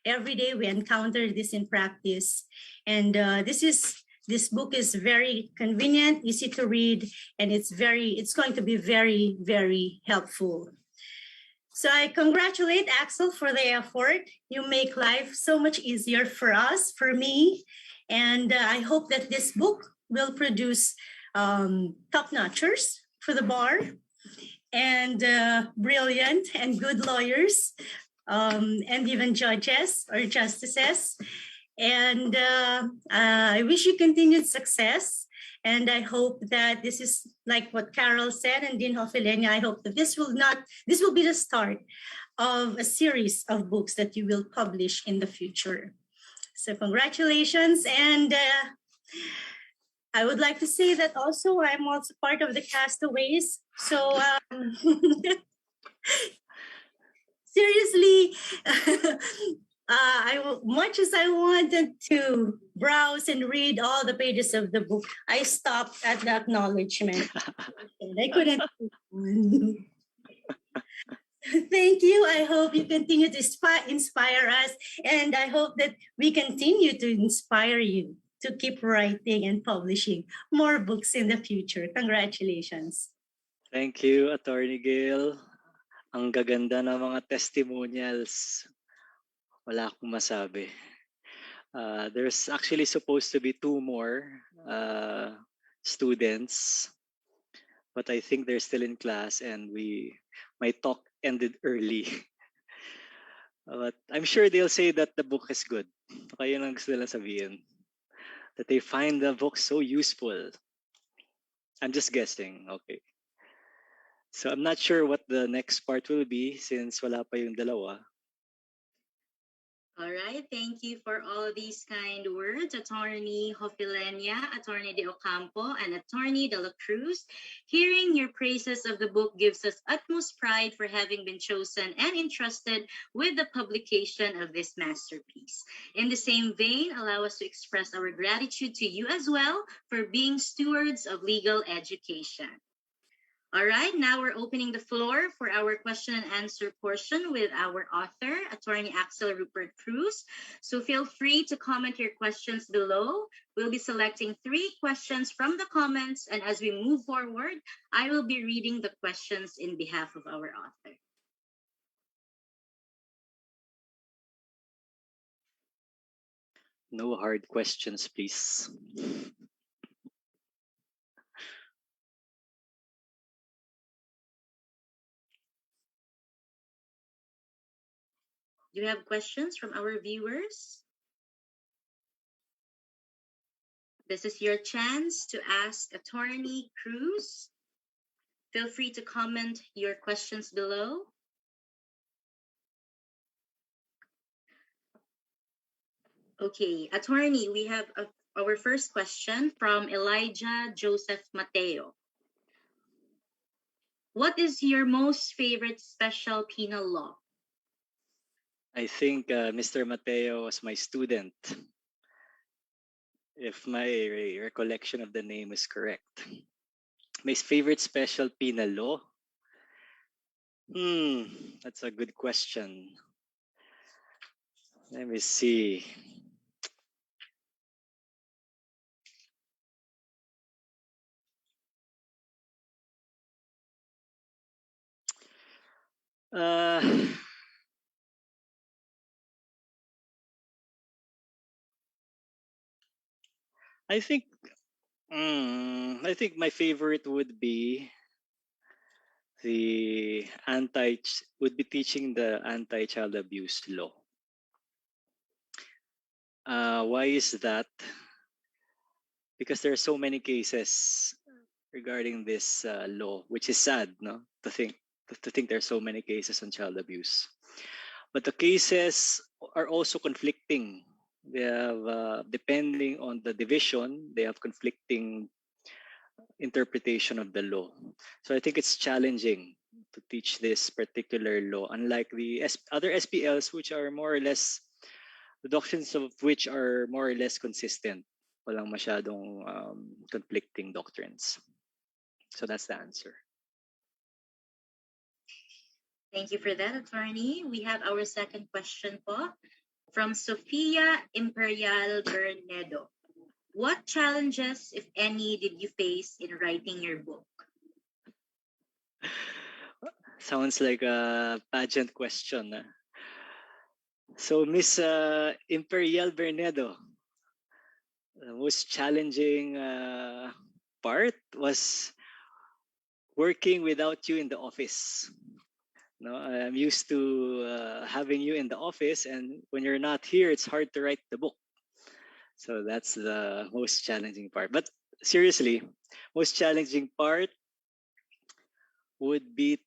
Every day we encounter this in practice. And this book is very convenient, easy to read, and it's going to be very, very helpful. So I congratulate Axel for the effort. You make life so much easier for us, for me. And I hope that this book will produce top-notchers for the bar and brilliant and good lawyers and even judges or justices. And I wish you continued success. And I hope that this is like what Carol said and Dean Hofelenia. I hope that this will be the start of a series of books that you will publish in the future. So congratulations. And I would like to say that also I'm also part of the castaways. So seriously, much as I wanted to browse and read all the pages of the book, I stopped at the acknowledgement. I couldn't. Thank you. I hope you continue to inspire us, and I hope that we continue to inspire you to keep writing and publishing more books in the future. Congratulations. Thank you, Attorney Gail. Ang gaganda ng mga testimonials. Wala akong masabi. There's actually supposed to be 2 more students, but I think they're still in class and my talk ended early. But I'm sure they'll say that the book is good. Kaya yun ang gusto nila sabihin. That they find the book so useful. I'm just guessing. Okay. So I'm not sure what the next part will be since wala pa yung dalawa. All right, thank you for all these kind words, Attorney Hofelenia, Attorney De Ocampo, and Attorney De La Cruz. Hearing your praises of the book gives us utmost pride for having been chosen and entrusted with the publication of this masterpiece. In the same vein, allow us to express our gratitude to you as well for being stewards of legal education. All right, now we're opening the floor for our question and answer portion with our author, Attorney Axel Rupert Cruz. So feel free to comment your questions below. We'll be selecting 3 questions from the comments, and as we move forward, I will be reading the questions in behalf of our author. No hard questions, please. Do you have questions from our viewers? This is your chance to ask Attorney Cruz. Feel free to comment your questions below. Okay, Attorney, we have our first question from Elijah Joseph Mateo. What is your most favorite special penal law? I think Mr. Mateo was my student if my recollection of the name is correct. My favorite special penal law? That's a good question. Let me see. I think I think my favorite would be teaching the anti-child abuse law. Why is that? Because there are so many cases regarding this law, which is sad, no? To think there are so many cases on child abuse. But the cases are also conflicting. They have, depending on the division, they have conflicting interpretation of the law. So I think it's challenging to teach this particular law, unlike the other SPLs, which are more or less, the doctrines of which are more or less consistent. Walang masyadong conflicting doctrines. So that's the answer. Thank you for that, attorney. We have our second question po from Sofia Imperial Bernedo. What challenges, if any, did you face in writing your book? Sounds like a pageant question. So, Miss Imperial Bernedo, the most challenging part was working without you in the office. No, I'm used to having you in the office, and when you're not here, it's hard to write the book. So that's the most challenging part. But seriously, most challenging part would be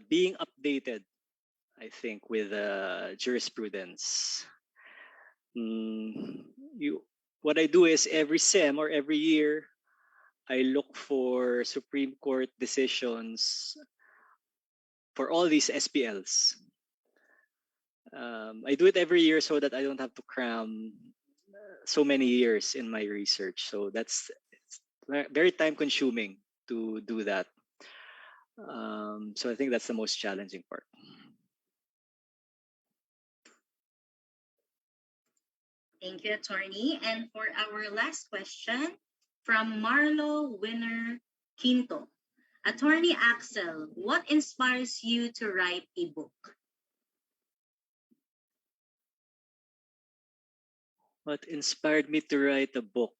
being updated, I think, with jurisprudence. What I do is every SEM or every year, I look for Supreme Court decisions for all these SPLs. I do it every year so that I don't have to cram so many years in my research. So it's very time consuming to do that. So I think that's the most challenging part. Thank you, attorney. And for our last question, from Marlo Winner Quinto. Attorney Axel, what inspires you to write a book? What inspired me to write a book?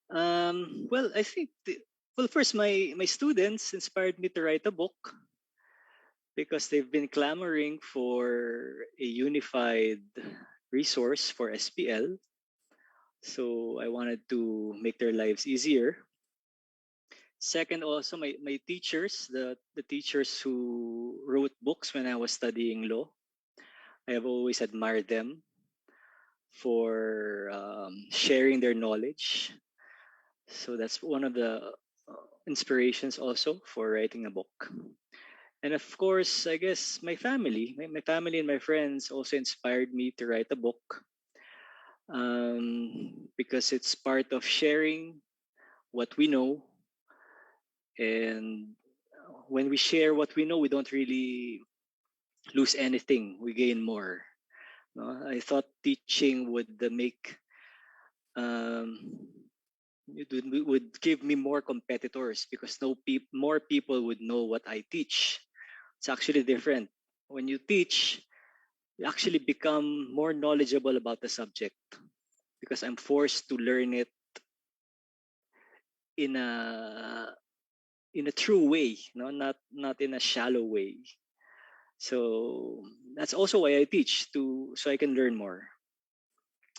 Well, I think, first, my students inspired me to write a book because they've been clamoring for a unified resource for SPL. So I wanted to make their lives easier. Second, also my teachers, the teachers who wrote books when I was studying law, I have always admired them for sharing their knowledge. So that's one of the inspirations also for writing a book. And of course, I guess my family and my friends also inspired me to write a book because it's part of sharing what we know. And when we share what we know, we don't really lose anything. We gain more. No? I thought teaching would make would give me more competitors because more people would know what I teach. It's actually different. When you teach, you actually become more knowledgeable about the subject because I'm forced to learn it in a true way, no, not in a shallow way. So that's also why I teach so I can learn more.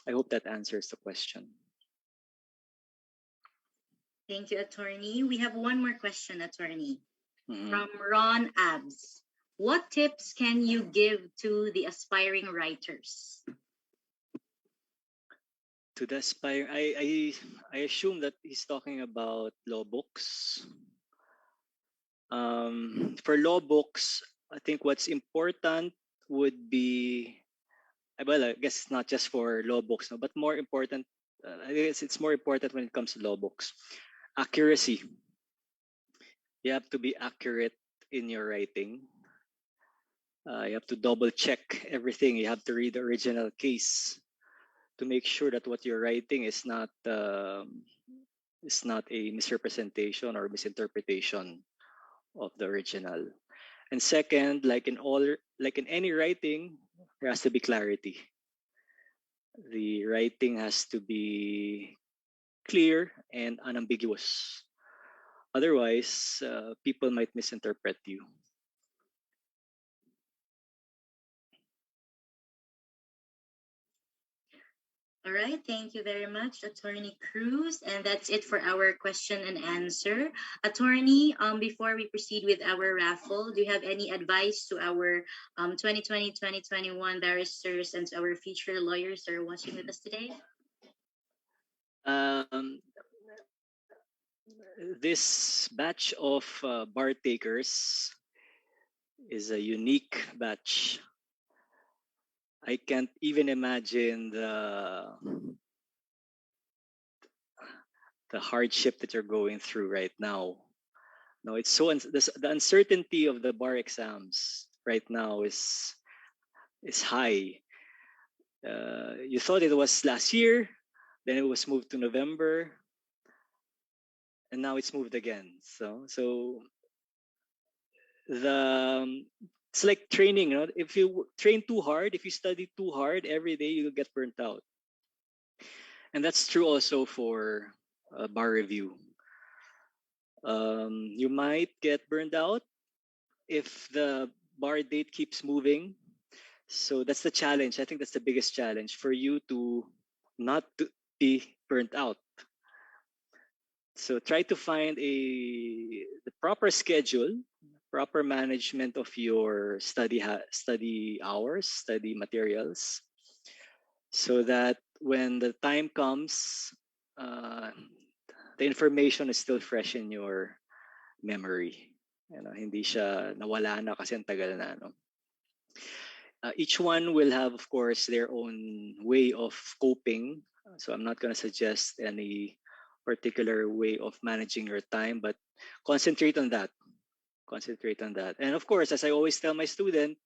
I hope that answers the question. Thank you, attorney. We have one more question, attorney. Mm-hmm. From Ron Abs. What tips can you give to the aspiring writers? To the aspiring, I assume that he's talking about law books. For law books, I think what's important would be, well, I guess not just for law books, no, but more important, I guess it's more important when it comes to law books. Accuracy. You have to be accurate in your writing. You have to double check everything. You have to read the original case to make sure that what you're writing is not a misrepresentation or misinterpretation of the original. And second, like in any writing, there has to be clarity. The writing has to be clear and unambiguous. Otherwise, people might misinterpret you. All right, thank you very much, Attorney Cruz. And that's it for our question and answer. Attorney, before we proceed with our raffle, do you have any advice to our 2020-2021 barristers and to our future lawyers that are watching with us today? This batch of bar takers is a unique batch. I can't even imagine the hardship that you're going through right now. No, it's so the uncertainty of the bar exams right now is high. You thought it was last year, then it was moved to November, and now it's moved again. So it's like training, you know? If you train too hard, if you study too hard every day, you'll get burnt out. And that's true also for bar review. You might get burned out if the bar date keeps moving. So that's the challenge. I think that's the biggest challenge for you to not to be burnt out. So try to find the proper schedule, proper management of your study hours, study materials, so that when the time comes, the information is still fresh in your memory. You know, hindi siya nawala na kasi ang tagal na, no? Each one will have, of course, their own way of coping. So I'm not going to suggest any particular way of managing your time, but concentrate on that. Concentrate on that. And of course, as I always tell my student,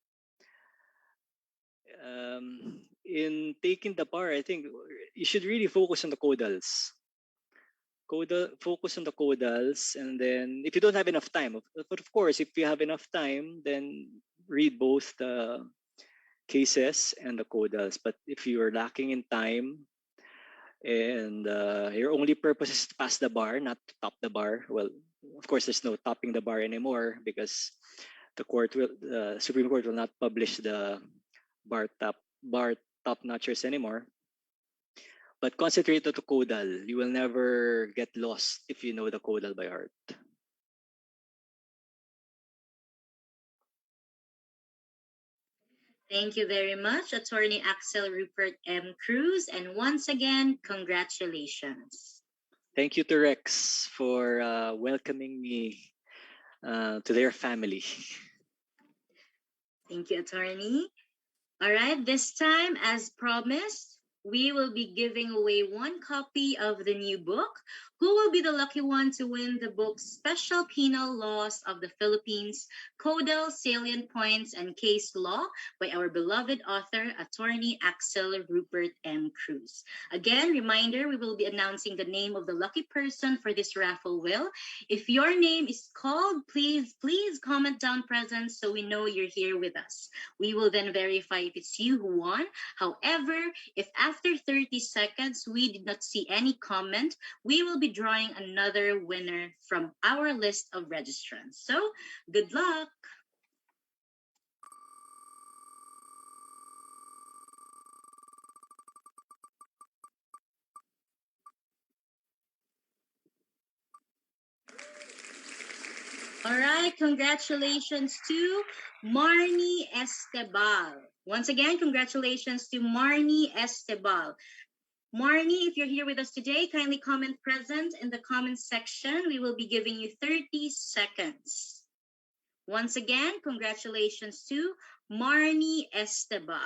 in taking the bar, I think you should really focus on the codals. Focus on the codals, and then if you don't have enough time, but of course, if you have enough time, then read both the cases and the codals. But if you are lacking in time and your only purpose is to pass the bar, not to top the bar, well, of course, there's no topping the bar anymore because the Supreme Court will not publish the bar top notchers anymore. But concentrate on the Codal. You will never get lost if you know the Codal by heart. Thank you very much, Attorney Axel Rupert M. Cruz. And once again, congratulations. Thank you to Rex for welcoming me to their family. Thank you, Attorney. All right, this time, as promised, we will be giving away one copy of the new book. Who will be the lucky one to win the book Special Penal Laws of the Philippines, Codal, Salient Points, and Case Law by our beloved author, Attorney Axel Rupert M. Cruz. Again, reminder, we will be announcing the name of the lucky person for this raffle will. If your name is called, please comment down present so we know you're here with us. We will then verify if it's you who won. However, if after 30 seconds we did not see any comment, we will be drawing another winner from our list of registrants. So, good luck! All right, congratulations to Marnie Estebal. Once again, congratulations to Marnie Estebal. Marnie, if you're here with us today, kindly comment present in the comments section. We will be giving you 30 seconds. Once again, congratulations to Marnie Estebal.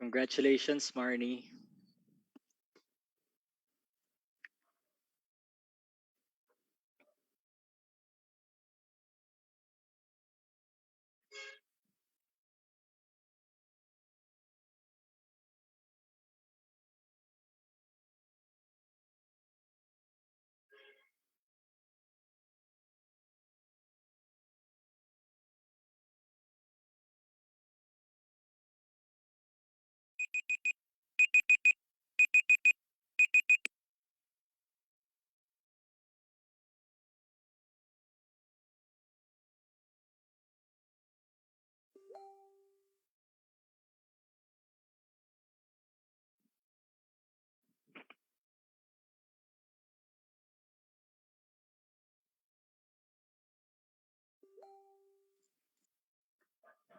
Congratulations, Marnie.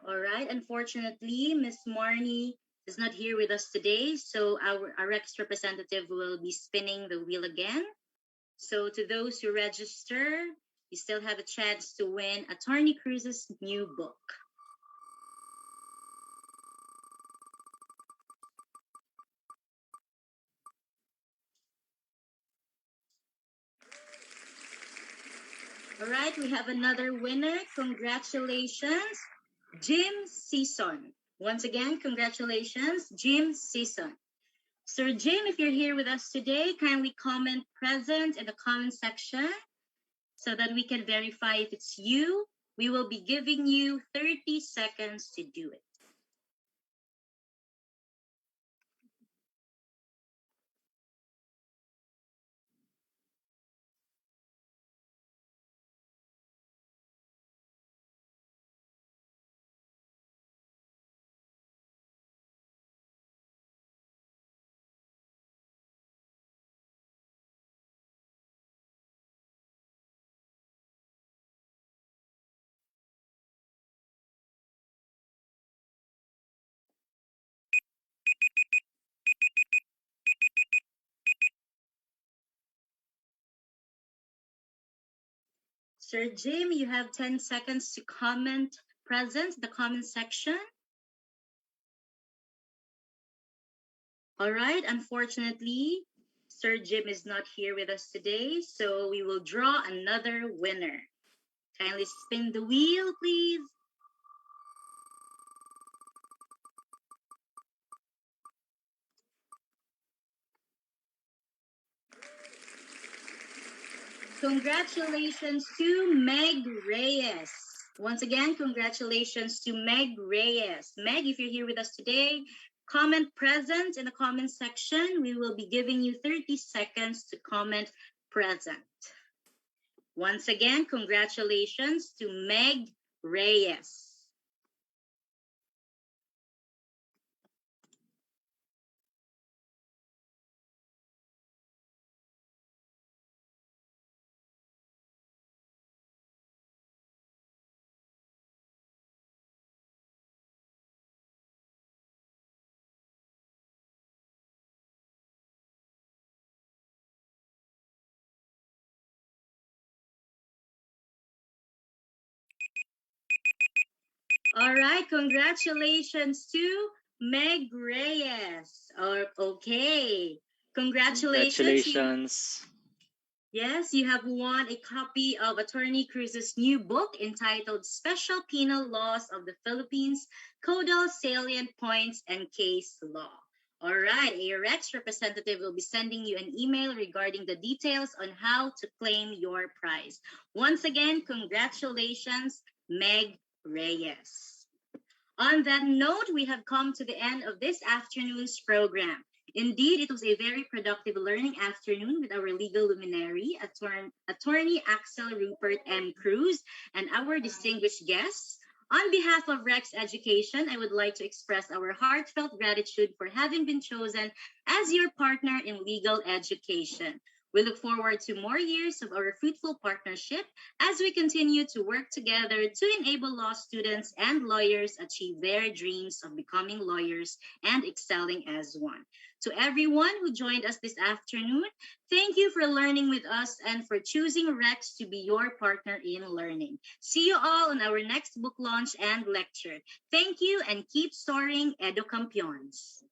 All right. Unfortunately, Miss Marnie is not here with us today, so our Rex representative will be spinning the wheel again. So to those who register, you still have a chance to win Atty. Cruz's new book. All right, we have another winner. Congratulations, Jim Season. Once again, congratulations, Jim Season. Sir Jim, if you're here with us today, kindly comment present in the comment section so that we can verify if it's you. We will be giving you 30 seconds to do it. Sir Jim, you have 10 seconds to comment present in the comment section. All right, unfortunately, Sir Jim is not here with us today, so we will draw another winner. Kindly spin the wheel, please. Congratulations to Meg Reyes. Once again, congratulations to Meg Reyes. Meg, if you're here with us today, comment present in the comment section. We will be giving you 30 seconds to comment present. Once again, congratulations to Meg Reyes. All right, congratulations to Meg Reyes. Okay, congratulations. Yes, you have won a copy of Atty. Cruz's new book entitled Special Penal Laws of the Philippines, Codal, Salient Points, and Case Law. All right, a Rex representative will be sending you an email regarding the details on how to claim your prize. Once again, congratulations, Meg Reyes. On that note, we have come to the end of this afternoon's program. Indeed, it was a very productive learning afternoon with our legal luminary, Attorney Axel Rupert Cruz, and our distinguished guests. On behalf of Rex Education, I would like to express our heartfelt gratitude for having been chosen as your partner in legal education. We look forward to more years of our fruitful partnership as we continue to work together to enable law students and lawyers achieve their dreams of becoming lawyers and excelling as one. To everyone who joined us this afternoon, thank you for learning with us and for choosing Rex to be your partner in learning. See you all on our next book launch and lecture. Thank you and keep soaring, Educampions.